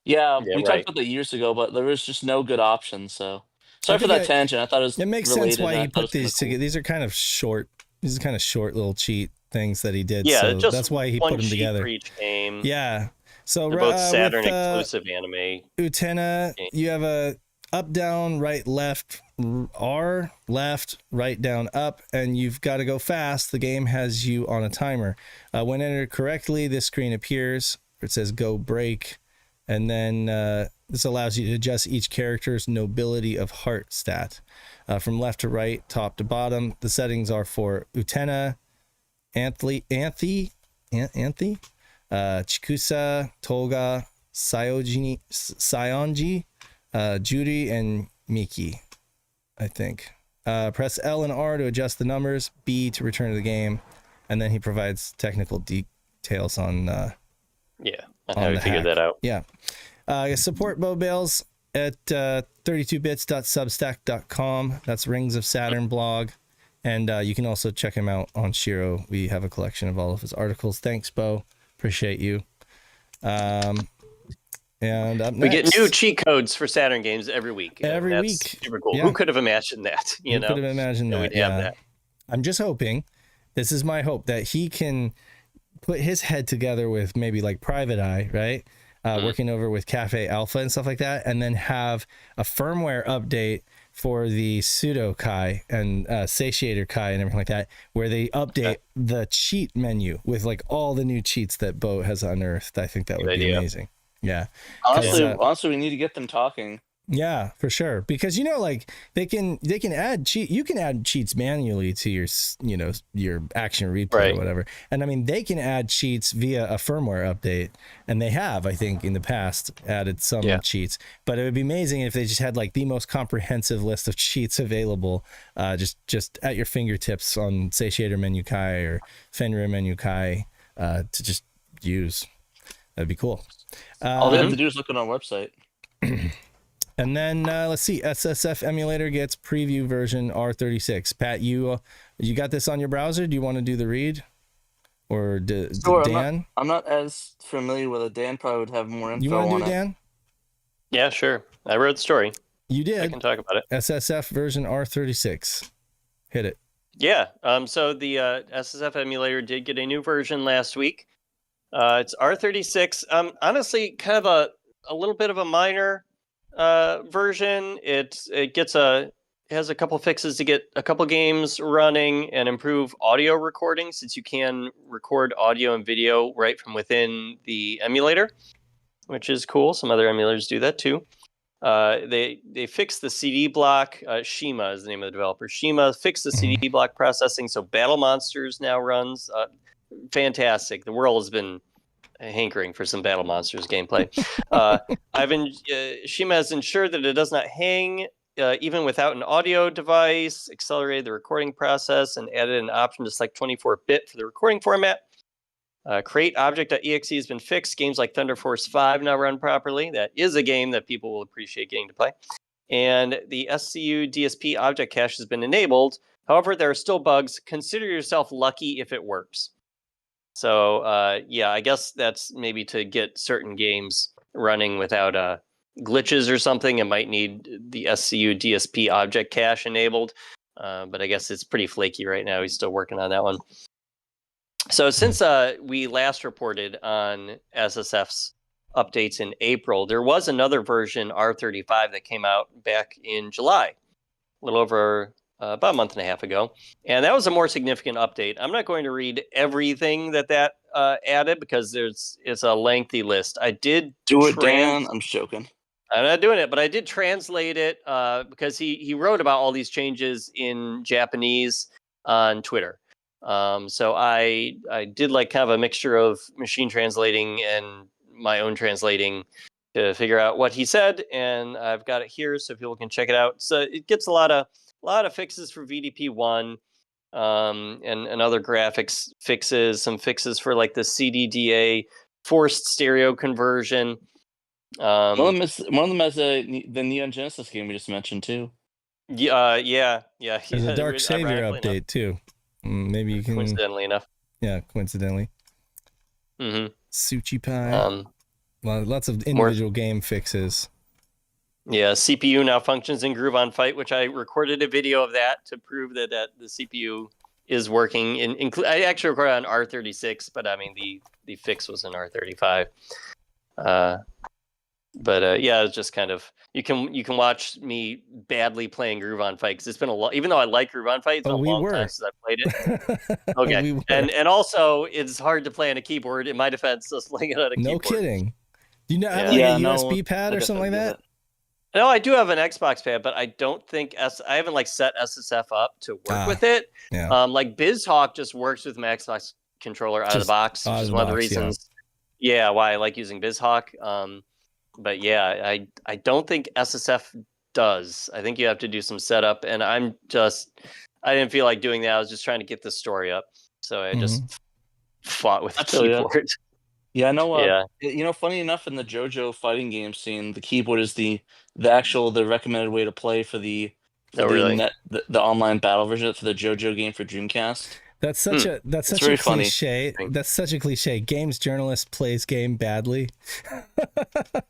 we talked about that years ago, but there was just no good option. So. Sorry for that tangent. I thought it was. It makes related, sense why he put these together. These are kind of short. These are kind of short little cheat things that he did. Yeah, so that's why he put them together. For each game. Yeah. So they're both Saturn exclusive anime. Utena, you have a up, down, right, left, R, left, right, down, up, and you've got to go fast. The game has you on a timer. When entered correctly, this screen appears. It says go break, and then. This allows you to adjust each character's nobility of heart stat. From left to right, top to bottom, the settings are for Utena, Chikusa, Toga, Sayonji, Judy, and Miki, I think. Press L and R to adjust the numbers, B to return to the game, and then he provides technical details on how we figured that out. Yeah. Support bow bales at 32bits.substack.com. That's Rings of Saturn blog. And you can also check him out on SHIRO. We have a collection of all of his articles. Thanks, Bo. Appreciate you. And up next, we get new cheat codes for Saturn games every week. Every that's week. Super cool. Yeah. Who could have imagined that? Who could have imagined that? We'd have that. I'm just hoping, this is my hope, that he can put his head together with maybe like Private Eye, right? Working over with Cafe Alpha and stuff like that, and then have a firmware update for the pseudo Kai and satiator Kai and everything like that, where they update the cheat menu with like all the new cheats that Bo has unearthed. I think that would be amazing. Yeah. Honestly, we need to get them talking. Yeah, for sure. Because like they can add you can add cheats manually to your your action replay or whatever. And I mean they can add cheats via a firmware update, and they have, I think, in the past added some cheats. But it would be amazing if they just had like the most comprehensive list of cheats available just at your fingertips on Satiator Menu Kai or Fenrir Menu Kai to just use. That'd be cool. All they have to do is look on our website. And then let's see, SSF Emulator gets preview version R36. Pat, you got this on your browser? Do you want to do the read? Or Sure, Dan? I'm not as familiar with it. Dan probably would have more info on it. You want to do it, Dan? Yeah, sure. I wrote the story. You did? I can talk about it. SSF version R36. Hit it. Yeah. So the SSF Emulator did get a new version last week. It's R36. Honestly, kind of a little bit of a minor version. It has a couple fixes to get a couple games running and improve audio recording, since you can record audio and video right from within the emulator, which is cool. Some other emulators do that too. They fixed the CD block. Shima is the name of the developer. Shima fixed the CD block processing, so Battle Monsters now runs. Fantastic. The world has been hankering for some Battle Monsters gameplay. Shima has ensured that it does not hang even without an audio device, accelerated the recording process, and added an option to select 24-bit for the recording format. Create Object.exe has been fixed. Games like Thunder Force 5 now run properly. That is a game that people will appreciate getting to play. And the SCU DSP object cache has been enabled. However, there are still bugs. Consider yourself lucky if it works. So, I guess that's maybe to get certain games running without glitches or something. It might need the SCU DSP object cache enabled. But I guess it's pretty flaky right now. He's still working on that one. So since we last reported on SSF's updates in April, there was another version, R35, that came out back in July, a little over about a month and a half ago. And that was a more significant update. I'm not going to read everything that added because it's a lengthy list. I did do it, Dan. I'm joking. I'm not doing it, but I did translate it because he wrote about all these changes in Japanese on Twitter. So I did like kind of a mixture of machine translating and my own translating to figure out what he said, and I've got it here so people can check it out. So it gets a lot of fixes for VDP1, and other graphics fixes, some fixes for like the CDDA forced stereo conversion. One of them has the Neon Genesis game we just mentioned too. Yeah. There's a Dark Savior update too. Maybe you can. Coincidentally enough. Yeah, coincidentally. Mm-hmm. Suchi Pie. Lots of individual game fixes. Yeah, CPU now functions in Groove on Fight, which I recorded a video of that to prove that the CPU is working. I actually recorded on R36, but I mean the fix was in R35. It's just kind of you can watch me badly playing Groove on Fight because it's been a lot. Even though I like Groove on Fight, it's been a long time since I played it. Okay, and also it's hard to play on a keyboard. In my defense, just playing it on a keyboard. No kidding. Do you not have a USB pad or something like that? No, I do have an Xbox pad, but I don't think I haven't set SSF up to work with it. Yeah. Like BizHawk just works with my Xbox controller out of the box, which is one of the reasons. Yeah, why I like using BizHawk. But yeah, I don't think SSF does. I think you have to do some setup, and I didn't feel like doing that. I was just trying to get this story up, so I just fought with the keyboard. Yeah, I know. Yeah. Funny enough, in the JoJo fighting game scene, the keyboard is the recommended way to play for Oh, really? the online battle version for the JoJo game for Dreamcast. That's Hmm. It's such a very funny. cliche. That's such a cliche. Games journalist plays game badly.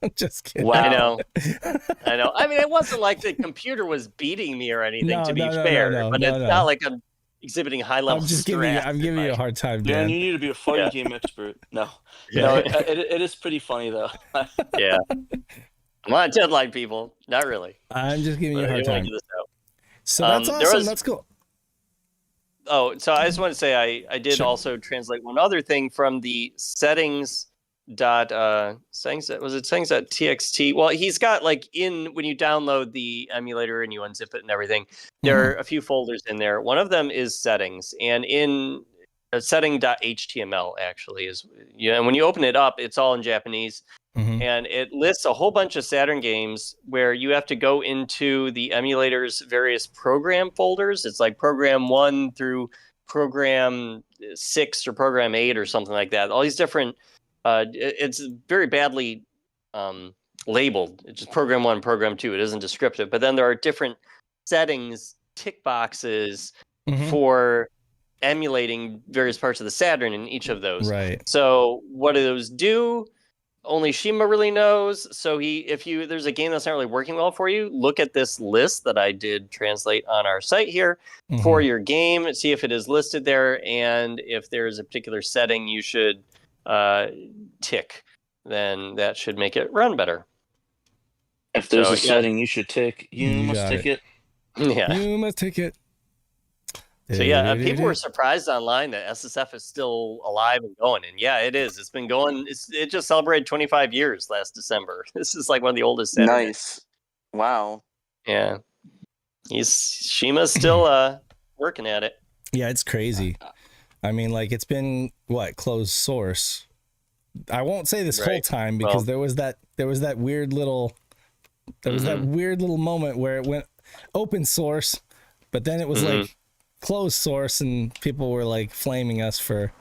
I'm just kidding. Wow. I know. I mean, it wasn't like the computer was beating me or anything, No, to be no, no, fair. no, but no, it's no. not like I'm exhibiting high level stress. I'm giving you a hard time, Dan, Dan. you need to be a fighting Yeah. game expert. No, Yeah. no, it is pretty funny though. Yeah. Come on, deadline people. Not really. I'm just giving you a But I hard do wanna time. get this out. So that's there awesome. was- That's cool. Oh, so I just want to say I did Sure. also translate one other thing from the settings settings.txt. Well, he's got like when you download the emulator and you unzip it and everything, there are a few folders in there. One of them is settings, and in setting.html actually is and when you open it up, it's all in Japanese. Mhm. And it lists a whole bunch of Saturn games where you have to go into the emulator's various program folders. It's like program 1 through program 6 or program 8 or something like that. All these different, it's very badly labeled. It's just program 1, program 2. It isn't descriptive. But then there are different settings, tick boxes for emulating various parts of the Saturn in each of those. Right. So what do those do? Only Shima really knows. So if there's a game that's not really working well for you, look at this list that I did translate on our site here for your game. See if it is listed there, and if there's a particular setting you should tick, then that should make it run better. If there's a setting you should tick, you must tick it. Yeah. You must tick it. So yeah, people were surprised online that SSF is still alive and going, and yeah, it is. It's been going. It just celebrated 25 years last December. This is like one of the oldest. Saturn Nice. Wow. Yeah, Shima's still working at it. Yeah, it's crazy. I mean, like it's been closed source. I won't say this whole time because there was that weird little moment where it went open source, but then it was like closed source, and people were like flaming us for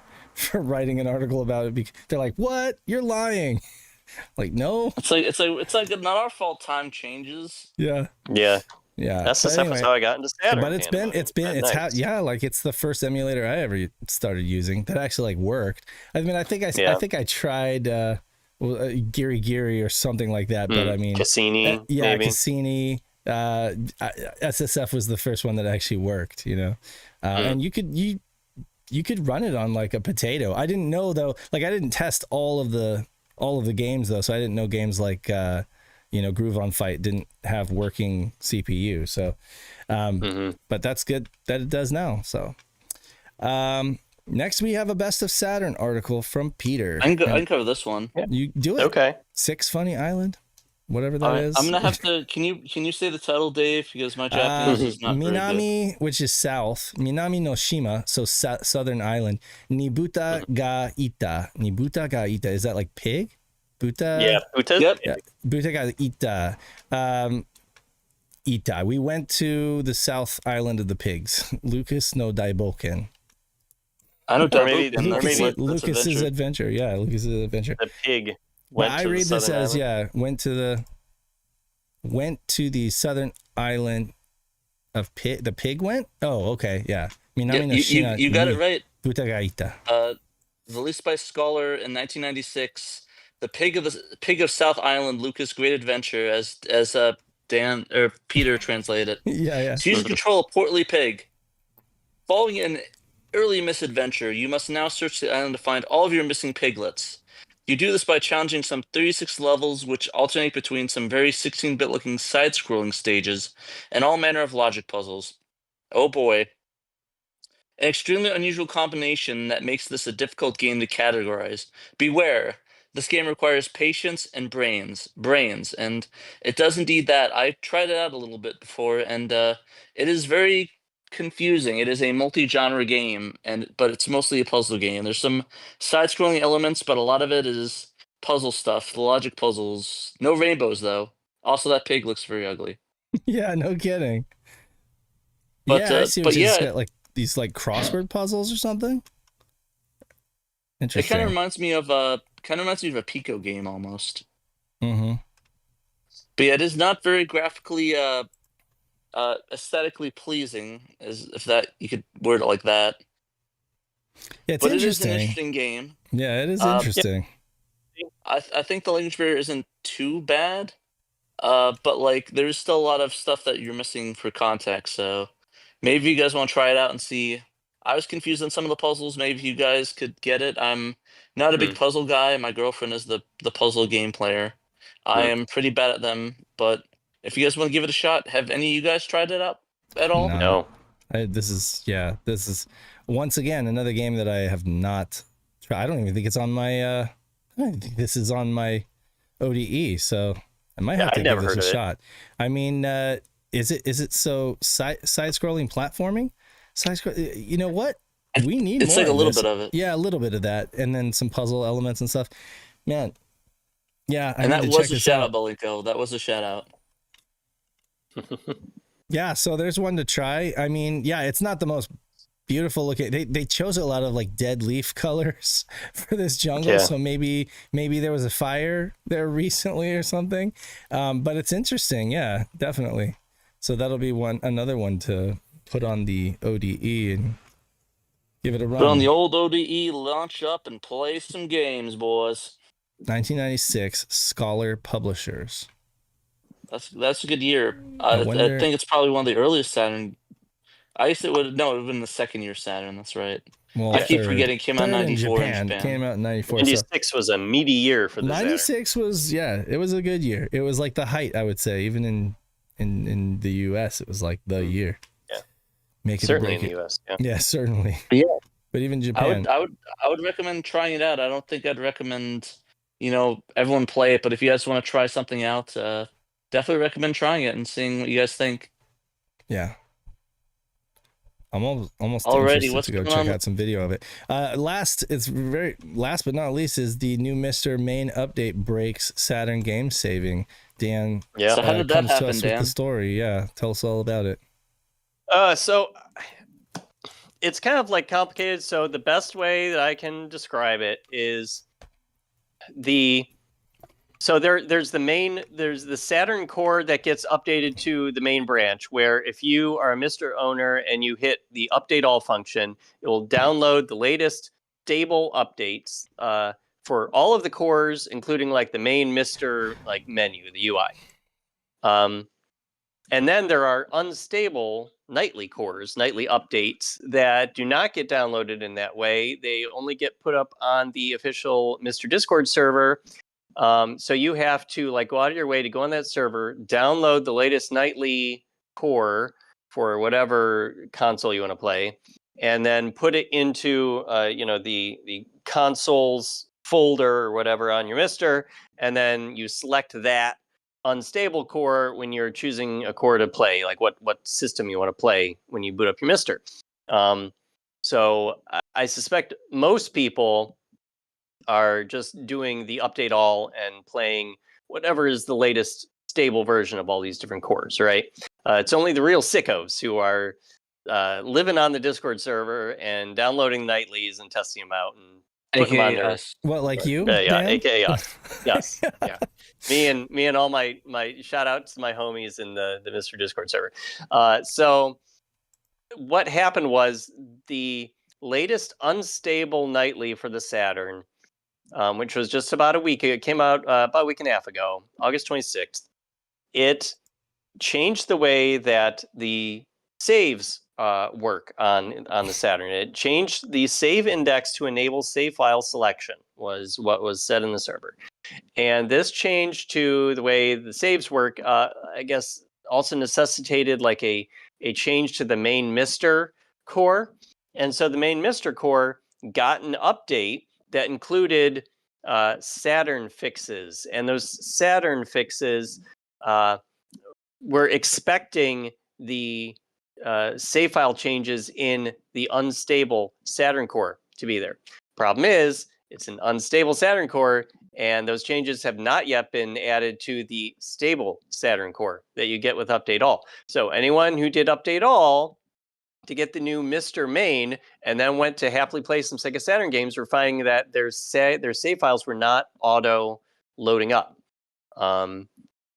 writing an article about it. They're like, "What? You're lying!" Like, no. It's like not our fault. Time changes. Yeah. That's how I got into Saturn. But like it's the first emulator I ever started using that actually like worked. I mean, I think I tried Giri or something like that, but I mean, Cassini, maybe. Cassini. SSF was the first one that actually worked, and you could run it on like a potato. I didn't know though, like I didn't test all of the games though, so I didn't know games like Groove on Fight didn't have working CPU. So but that's good that it does now. So next we have a Best of Saturn article from Peter. I can cover this one. You do it. Okay. 6 Funny Island, whatever that is. I'm gonna have to. Can you say the title, Dave? Because my Japanese is not Minami, very good. which is south. Minami no Shima, so southern island. Nibuta ga ita. Nibuta ga ita. Is that like pig? Buta. Yeah, Buta. Yep. Yeah. Buta ga ita. Ita. We went to the south island of the pigs. Lucas no Daibouken. I know Lucas's adventure. Yeah, Lucas's adventure. The pig. I read this as went to the southern island of pig. The pig went. Oh, okay, yeah. Minami no Shina, you got it right. Buta ga ita. Released by Scholar in 1996. The pig of South Island, Lucas' Great Adventure, as Dan or Peter translated it. Yeah. So you can control a portly pig. Following an early misadventure, you must now search the island to find all of your missing piglets. You do this by challenging some 36 levels, which alternate between some very 16-bit looking side-scrolling stages and all manner of logic puzzles. Oh boy. An extremely unusual combination that makes this a difficult game to categorize. Beware, this game requires patience and brains, and it does indeed that. I tried it out a little bit before, and it is very confusing. It is a multi-genre game, but it's mostly a puzzle game. There's some side-scrolling elements, but a lot of it is puzzle stuff, the logic puzzles. No rainbows, though. Also, that pig looks very ugly. Yeah, no kidding. But, I see what you got, like these like crossword puzzles or something. It kind of Interesting. reminds me of a Pico game almost. Mm-hmm. But yeah, it is not very graphically aesthetically pleasing, as if that you could word it like that. Yeah, it's But it is an interesting. interesting game. Yeah, it is Uh, interesting. I think the language barrier isn't too bad. But like there's still a lot of stuff that you're missing for context. So maybe you guys want to try it out and see. I was confused on some of the puzzles. Maybe you guys could get it. I'm not a big Hmm. puzzle guy. My girlfriend is the puzzle game player. I Hmm. am pretty bad at them, but if you guys want to give it a shot, have any of you guys tried it out at all? Not. No. This is once again another game that I have not tried. I don't even think it's on my. I don't think this is on my ODE, so I might have I'd to never give this heard a of it. shot. I mean, is it so side scrolling platforming? You know what? We need It's more like a of little this. bit of it. Yeah, a little bit of that, and then some puzzle elements and stuff. Man, yeah, I And need that to check was a this shout out. out, Bolinko. That was a shout out. Yeah, so there's one to try. I mean, yeah, it's not the most beautiful looking. They chose a lot of like dead leaf colors for this jungle, Yeah. so maybe there was a fire there recently or something. But it's interesting, yeah, definitely. So that'll be another one to put on the ODE and give it a Put on run. the old ODE, launch up, and play some games, boys. 1996 Scholar Publishers. That's a good year. I I wonder. think it's probably one of the earliest Saturn. I guess it would no, it would have been the second year Saturn. That's right. Well, I keep third forgetting it came out in in '94 in Japan. Japan. Came out in 94. So 96 was a meaty year for the Saturn. 96 was, yeah, it was a good year. It was like the height, I would say. Even in the US, it was like the year. Yeah. Make it Certainly or in break the it. US. Yeah. Yeah, certainly. Yeah. But even I Japan. would recommend trying it out. I don't think I'd recommend, everyone play it, but if you guys want to try something out, definitely recommend trying it and seeing what you guys think. Yeah. I'm almost Alrighty, interested what's to go going check on? out some video of it. Last but not least is the new MiSTer main update breaks Saturn game saving. Dan, Yeah. So how did that comes to happen, us with Dan? the story. Yeah, tell us all about it. So it's kind of like complicated. So the best way that I can describe it is there's the Saturn core that gets updated to the main branch, where if you are a MiSTer owner and you hit the update all function, it will download the latest stable updates for all of the cores, including like the main MiSTer like menu, the UI. And then there are unstable nightly cores, nightly updates that do not get downloaded in that way. They only get put up on the official MiSTer Discord server. So you have to like go out of your way to go on that server, download the latest nightly core for whatever console you want to play, and then put it into the consoles folder or whatever on your MiSTer, and then you select that unstable core when you're choosing a core to play, like what system you want to play when you boot up your MiSTer. So I suspect most people are just doing the update all and playing whatever is the latest stable version of all these different cores, right? It's only the real sickos who are living on the Discord server and downloading nightlies and testing them out and putting them on their What, like you? yeah, Dan? aka us. Yes. Yeah. Me and all my shout outs to my homies in the MiSTer Discord server. So what happened was the latest unstable nightly for the Saturn, which was just about a week. It came out about a week and a half ago, August 26th. It changed the way that the saves work on the Saturn. It changed the save index to enable save file selection, was what was said in the server. And this change to the way the saves work, I guess, also necessitated like a change to the main MiSTer core. And so the main MiSTer core got an update that included Saturn fixes. And those Saturn fixes were expecting the save file changes in the unstable Saturn core to be there. Problem is, it's an unstable Saturn core, and those changes have not yet been added to the stable Saturn core that you get with Update All. So anyone who did Update All to get the new MiSTer main, and then went to happily play some Sega Saturn games, were finding that their save files were not auto loading up.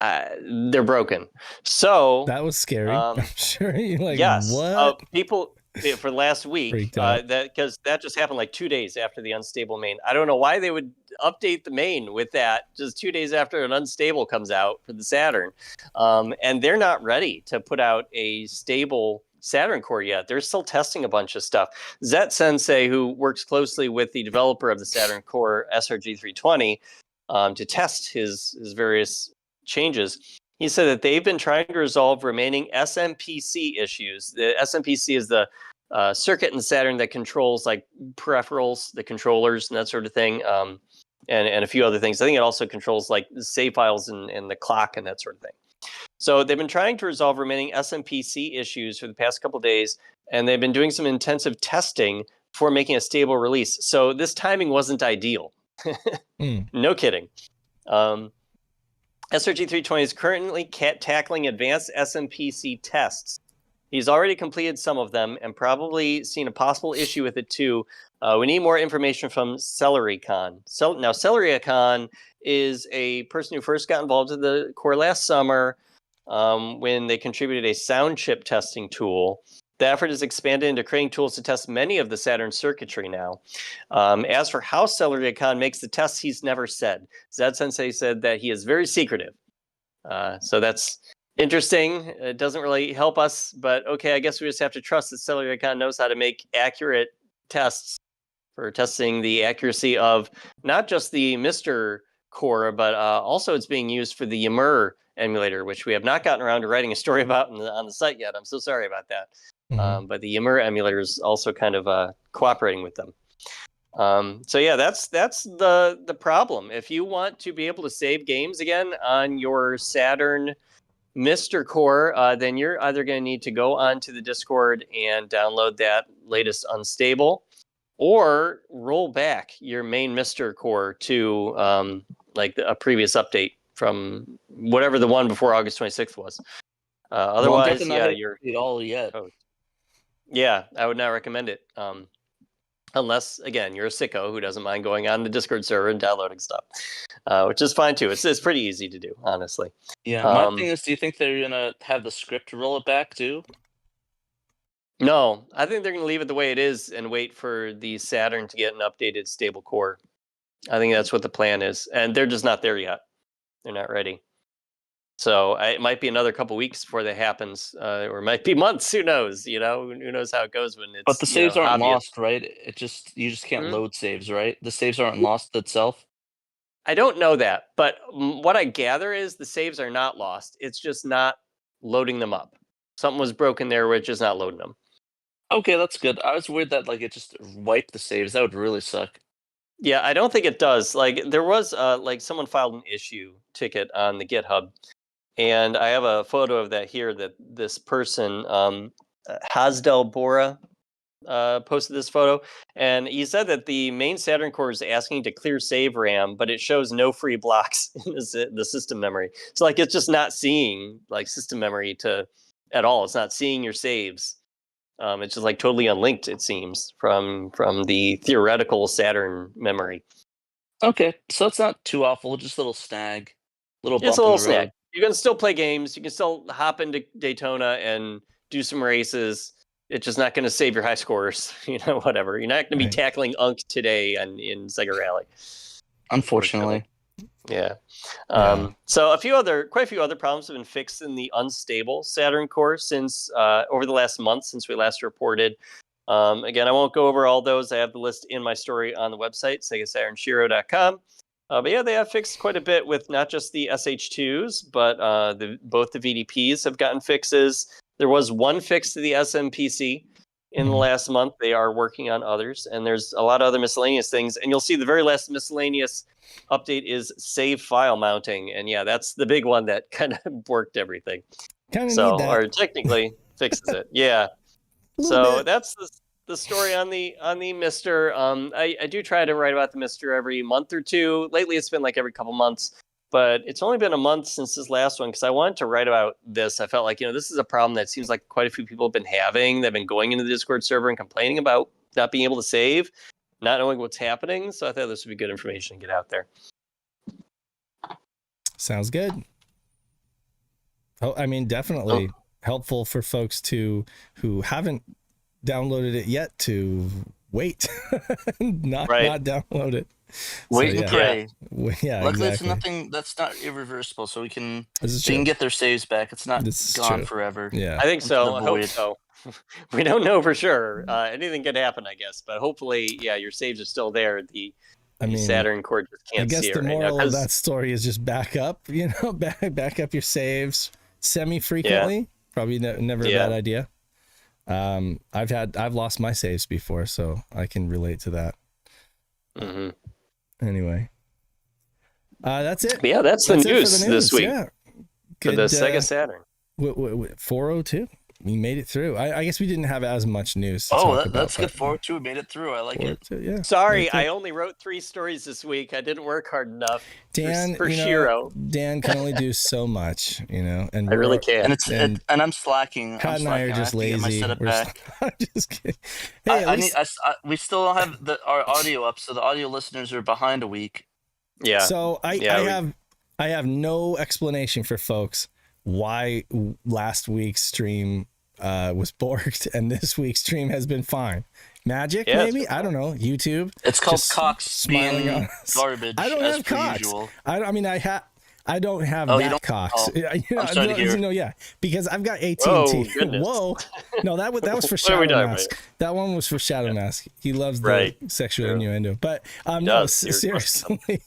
They're broken. So That was scary. I'm sure you're like, yes, what? People for last week, that because that just happened like 2 days after the unstable main. I don't know why they would update the main with that just 2 days after an unstable comes out for the Saturn, and they're not ready to put out a stable Saturn core yet. They're still testing a bunch of stuff. Zet Sensei, who works closely with the developer of the Saturn core SRG320 to test his various changes, he said that they've been trying to resolve remaining SMPC issues. The SMPC is the circuit in Saturn that controls like peripherals, the controllers, and that sort of thing, and a few other things. I think it also controls like the save files and the clock and that sort of thing. So they've been trying to resolve remaining SMPC issues for the past couple of days, and they've been doing some intensive testing for making a stable release. So this timing wasn't ideal. No kidding. SRG320 is currently tackling advanced SMPC tests. He's already completed some of them and probably seen a possible issue with it too. We need more information from CeleryCon. Now, CeleryCon is a person who first got involved in the core last summer when they contributed a sound chip testing tool. The effort has expanded into creating tools to test many of the Saturn circuitry now. As for how CeleryCon makes the tests, he's never said. Zed Sensei said that he is very secretive. So that's interesting. It doesn't really help us, but okay, I guess we just have to trust that CeleryCon knows how to make accurate tests for testing the accuracy of not just the MiSTer core, but also it's being used for the Ymir emulator, which we have not gotten around to writing a story about on the site yet. I'm so sorry about that. But the Ymir emulator is also kind of cooperating with them. So yeah, that's the problem. If you want to be able to save games again on your Saturn MiSTer core, then you're either going to need to go onto the Discord and download that latest unstable, or roll back your main MiSTer core to like a previous update from whatever the one before August 26th was. Otherwise, yeah, you're all yet. Yeah, I would not recommend it. Unless, again, you're a sicko who doesn't mind going on the Discord server and downloading stuff, which is fine too. It's pretty easy to do, honestly. Yeah, my thing is, do you think they're gonna have the script roll it back too? No, I think they're gonna leave it the way it is and wait for the Saturn to get an updated stable core. I think that's what the plan is, and they're just not there yet. They're not ready. So it might be another couple weeks before that happens, or it might be months. Who knows? You know, who knows how it goes when it's. But the saves aren't obvious. lost, right? You just can't load saves, right? The saves aren't lost itself. I don't know that, but what I gather is the saves are not lost. It's just not loading them up. Something was broken there, which is not loading them. Okay, that's good. I was worried that like it just wiped the saves. That would really suck. Yeah, I don't think it does. Like there was like someone filed an issue ticket on the GitHub, and I have a photo of that here. That this person, Hasdel Bora, posted this photo, and he said that the main Saturn core is asking to clear save RAM, but it shows no free blocks in the system memory. So like it's just not seeing like system memory at all. It's not seeing your saves. It's just like totally unlinked, it seems, from the theoretical Saturn memory. Okay, so it's not too awful. Just a little snag, It's a little snag. You can still play games. You can still hop into Daytona and do some races. It's just not going to save your high scores. You know, whatever. You're not going to be tackling Unk today in Sega Rally. Unfortunately. Yeah. So quite a few other problems have been fixed in the unstable Saturn core since over the last month since we last reported. Again, I won't go over all those. I have the list in my story on the website, SegaSaturnShiro.com. But yeah, they have fixed quite a bit with not just the SH2s, but both the VDPs have gotten fixes. There was one fix to the SMPC in the last month. They are working on others, and there's a lot of other miscellaneous things. And you'll see the very last miscellaneous update is save file mounting. And yeah, that's the big one that kind of borked everything. Or technically fixes it. Yeah. So that's the story on the MiSTer. I do try to write about the MiSTer every month or two. Lately, it's been like every couple months. but it's only been a month since this last one because I wanted to write about this. I felt like, this is a problem that seems like quite a few people have been having. They've been going into the Discord server and complaining about not being able to save, not knowing what's happening. So I thought this would be good information to get out there. Sounds good. Oh, I mean, definitely helpful for folks who haven't downloaded it yet to wait, not download it. Wait and pray. Yeah, luckily, exactly. it's nothing that's not irreversible, so we can can get their saves back. It's not gone true. forever. Yeah, I think so. I hope so. We don't know for sure. Anything can happen, I guess. But hopefully, your saves are still there. The Saturn core just can't see it right now. I guess the moral of that story is just back up. Back up your saves semi-frequently. Yeah. Probably never a bad idea. I've lost my saves before, so I can relate to that. Mm-hmm. Anyway, that's it. Yeah, that's the news this week. Yeah. For the Sega Saturn. 402. We made it through. I guess we didn't have as much news. That's good. 402 made it through. I like it. Yeah. Sorry, I only wrote 3 stories this week. I didn't work hard enough. Dan, for SHIRO. Dan can only do so much, and I really can. And I'm slacking. Pat and I are just lazy. I'm just kidding. Hey, we still don't have our audio up, so the audio listeners are behind a week. Yeah. So I have no explanation for folks why last week's stream was borked and this week's stream has been fine. Magic, maybe? I don't know. YouTube. It's called Cox being garbage. I don't have Cox. Usual. I don't have that Cox. I'm sorry to hear. Because I've got AT&T. Whoa. No, that was for Shadow Mask. That one was for Shadow Mask. He loves the sexual innuendo. But no, seriously.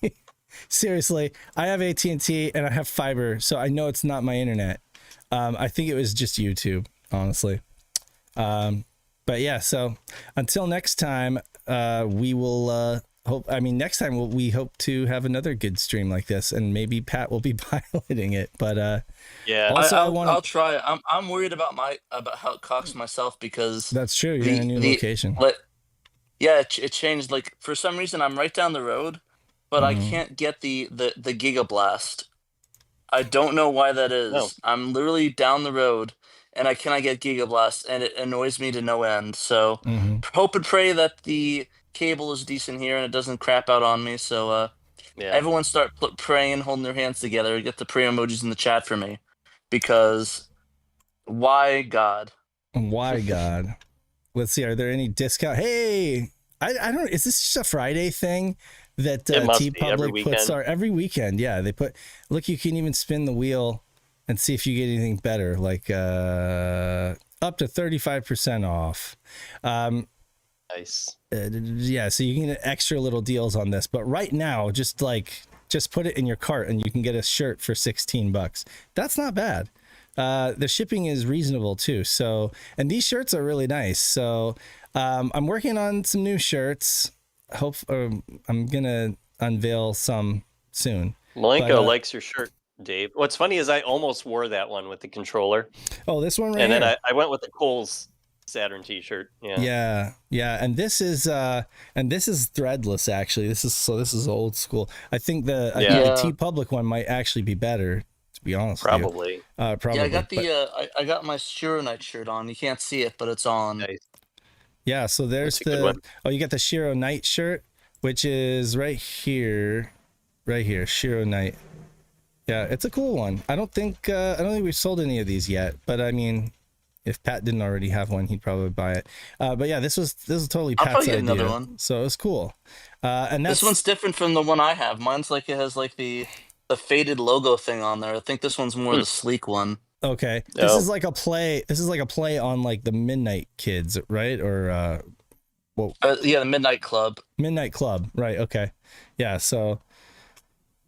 Seriously, I have AT&T and I have fiber, so I know it's not my internet. I think it was just YouTube, honestly. But yeah, so until next time, we will next time we hope to have another good stream like this, and maybe Pat will be piloting it. But also I'll try. I'm worried about how it cocks myself because that's true. You're in a new location. It changed. Like for some reason, I'm right down the road. But I can't get the Giga Blast. I don't know why that is. No. I'm literally down the road, and I cannot get Giga Blast, and it annoys me to no end. So hope and pray that the cable is decent here and it doesn't crap out on me. So everyone start praying, holding their hands together. Get the prayer emojis in the chat for me, because why God? Why God? Let's see. Are there any discount? Hey, I don't. Is this just a Friday thing? That T-Public puts every weekend. Yeah, they put. Look, you can even spin the wheel and see if you get anything better, like up to 35% off. Nice. Yeah, so you can get extra little deals on this. But right now, just put it in your cart and you can get a shirt for $16. That's not bad. The shipping is reasonable too. So, and these shirts are really nice. So, I'm working on some new shirts. I'm gonna unveil some soon. Malenko likes your shirt, Dave. What's funny is I almost wore that one with the controller. Oh, this one right and here. Then I went with the Cole's Saturn t-shirt. Yeah. And this is threadless actually. This is old school. I think the T-Public one might actually be better, to be honest. Probably. Probably. Yeah, I got my SHIRO Lite shirt on. You can't see it, but it's on. Nice. Yeah, so there's you got the SHIRO Lite shirt, which is right here, SHIRO Lite. Yeah, it's a cool one. I don't think we've sold any of these yet, but I mean, if Pat didn't already have one, he'd probably buy it. But yeah, this was totally Pat's idea. Another one. So it was cool. And this one's different from the one I have. Mine's it has the faded logo thing on there. I think this one's more the sleek one. Okay. This is like a play on like the Midnight Kids, right? Or the Midnight Club. Midnight Club, right? Okay. Yeah, so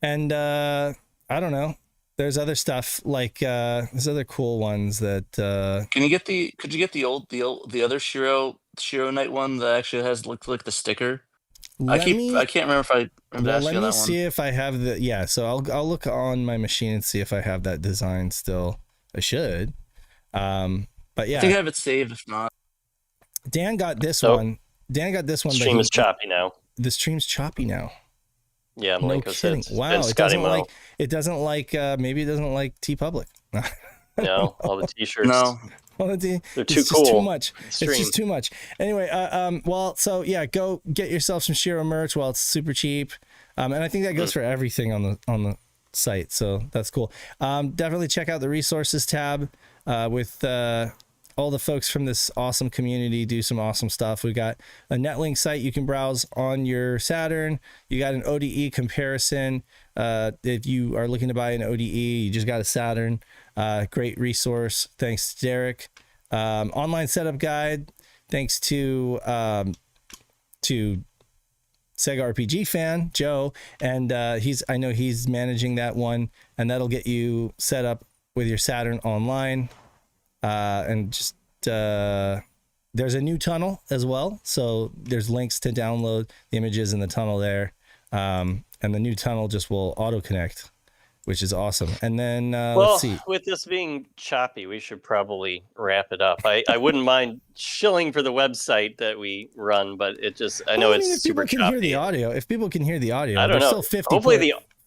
and I don't know. There's other stuff like there's other cool ones that could you get the other SHIRO Lite one that actually has like the sticker? I can't remember if I remember asking that one. Let me see if I have so I'll look on my machine and see if I have that design still. I should. But yeah. I think I have it saved if not. Dan got this one. Dan got this one. The stream is choppy now. The stream's choppy now. Yeah, No Malenko kidding. said. Wow, And it Scotty doesn't Mo. like. It doesn't like. Maybe it doesn't like T Public. No, all the T-shirts. No. Well, They're it's too just cool. too much. for the It's stream. just too much. Anyway, well, so yeah, go get yourself some SHIRO merch while it's super cheap. And I think that goes for everything on the site. So that's cool. Definitely check out the resources tab with all the folks from this awesome community do some awesome stuff. We got a Netlink site you can browse on your Saturn. You got an ODE comparison. If you are looking to buy an ODE, you just got a Saturn. Great resource. Thanks to Derek. Online setup guide. Thanks to Sega RPG fan Joe, and I know he's managing that one, and that'll get you set up with your Saturn online. And just there's a new tunnel as well, so there's links to download the images in the tunnel there, and the new tunnel just will auto connect, which is awesome. And then let's see. With this being choppy, we should probably wrap it up. I wouldn't mind shilling for the website that we run, but I know it's if super people can choppy. hear the audio, if people can hear the audio, I don't there's know. still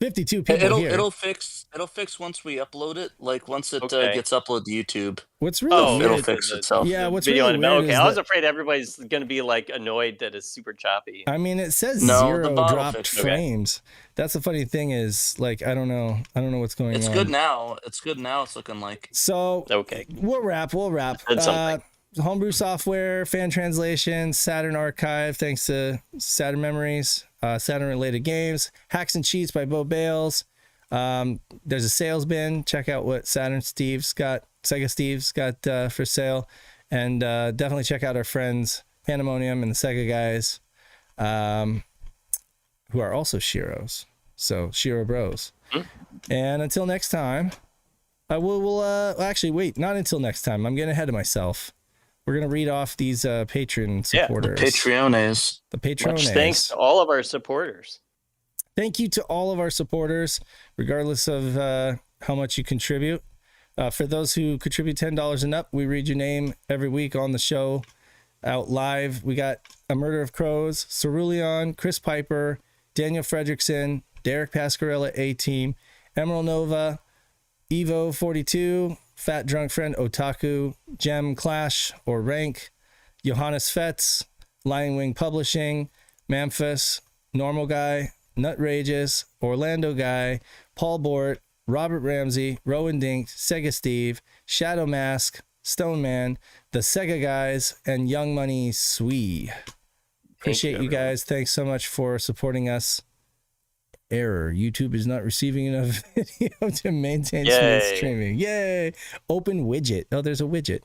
52 people It'll here. it'll fix once we upload it. Like once it Okay. gets uploaded to YouTube. What's really Oh, weird, It'll fix itself. yeah, what's video really on weird okay. is I was that- afraid everybody's going to be like annoyed that it's super choppy. I mean, it says No, the 0 bottle dropped fixed it. frames. That's the funny thing is, like, I don't know what's going It's on. good now. It's good now. It's looking like. So Okay. we'll wrap. Said something. Homebrew software, fan translation, Saturn archive, thanks to Saturn Memories, Saturn related games, Hacks and Cheats by Bo Bales. There's a sales bin. Check out what Sega Steve's got for sale, and definitely check out our friends Pandemonium and the Sega guys, who are also SHIROs. So SHIRO Bros. And until next time, we'll actually wait. Not until next time. I'm getting ahead of myself. We're gonna read off these patron supporters. Patreones. The Much Patreones. thanks to all of our supporters. Thank you to all of our supporters, regardless of how much you contribute. For those who contribute $10 and up, we read your name every week on the show out live. We got A Murder of Crows, Cerulean, Chris Piper, Daniel Fredrickson, Derek Pascarella, A-Team, Emerald Nova, Evo42, Fat Drunk Friend Otaku, Gem Clash or Rank, Johannes Fetz, Lion Wing Publishing, Memphis, Normal Guy, Nutrageous, Orlando Guy, Paul Bort, Robert Ramsey, Rowan Dink, Sega Steve, Shadow Mask, Stone Man, the Sega Guys, and Young Money Swee. Appreciate you guys. Thanks so much for supporting us. Error. YouTube is not receiving enough video to maintain smooth streaming. Yay. Open widget. Oh, there's a widget.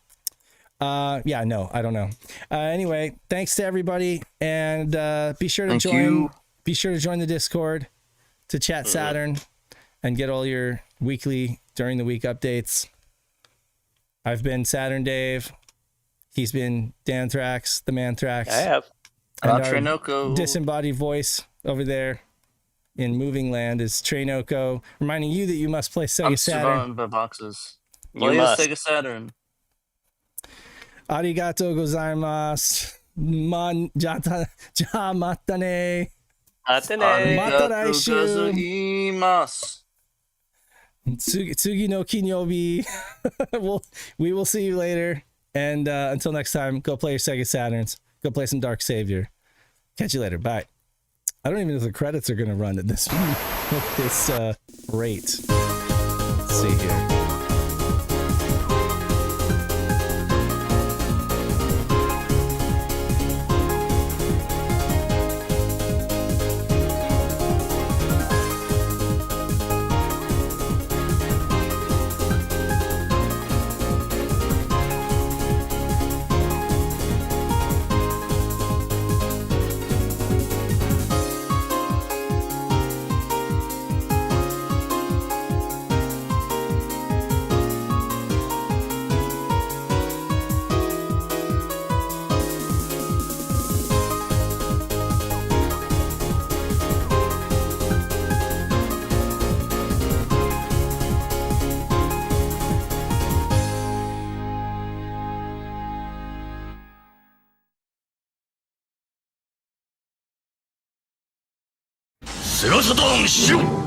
Yeah, no, I don't know. Anyway, thanks to everybody, and be sure to join the Discord to chat Saturn and get all your weekly during the week updates. I've been Saturn Dave. He's been Danthrax, the Manthrax. I have. And our Trenoco. disembodied voice over there in Moving Land is Trenoco, reminding you that you must play Sega I'm Saturn. surrounded by boxes. You Play must. Sega Saturn. Arigato gozaimasu. Ja matane. Arigatou gozaimasu. Tsugi no kinyobi. We will see you later. And until next time, go play your Sega Saturns. Go play some Dark Savior. Catch you later. Bye. I don't even know if the credits are going to run at this rate. Let's see here. セガサターンしろ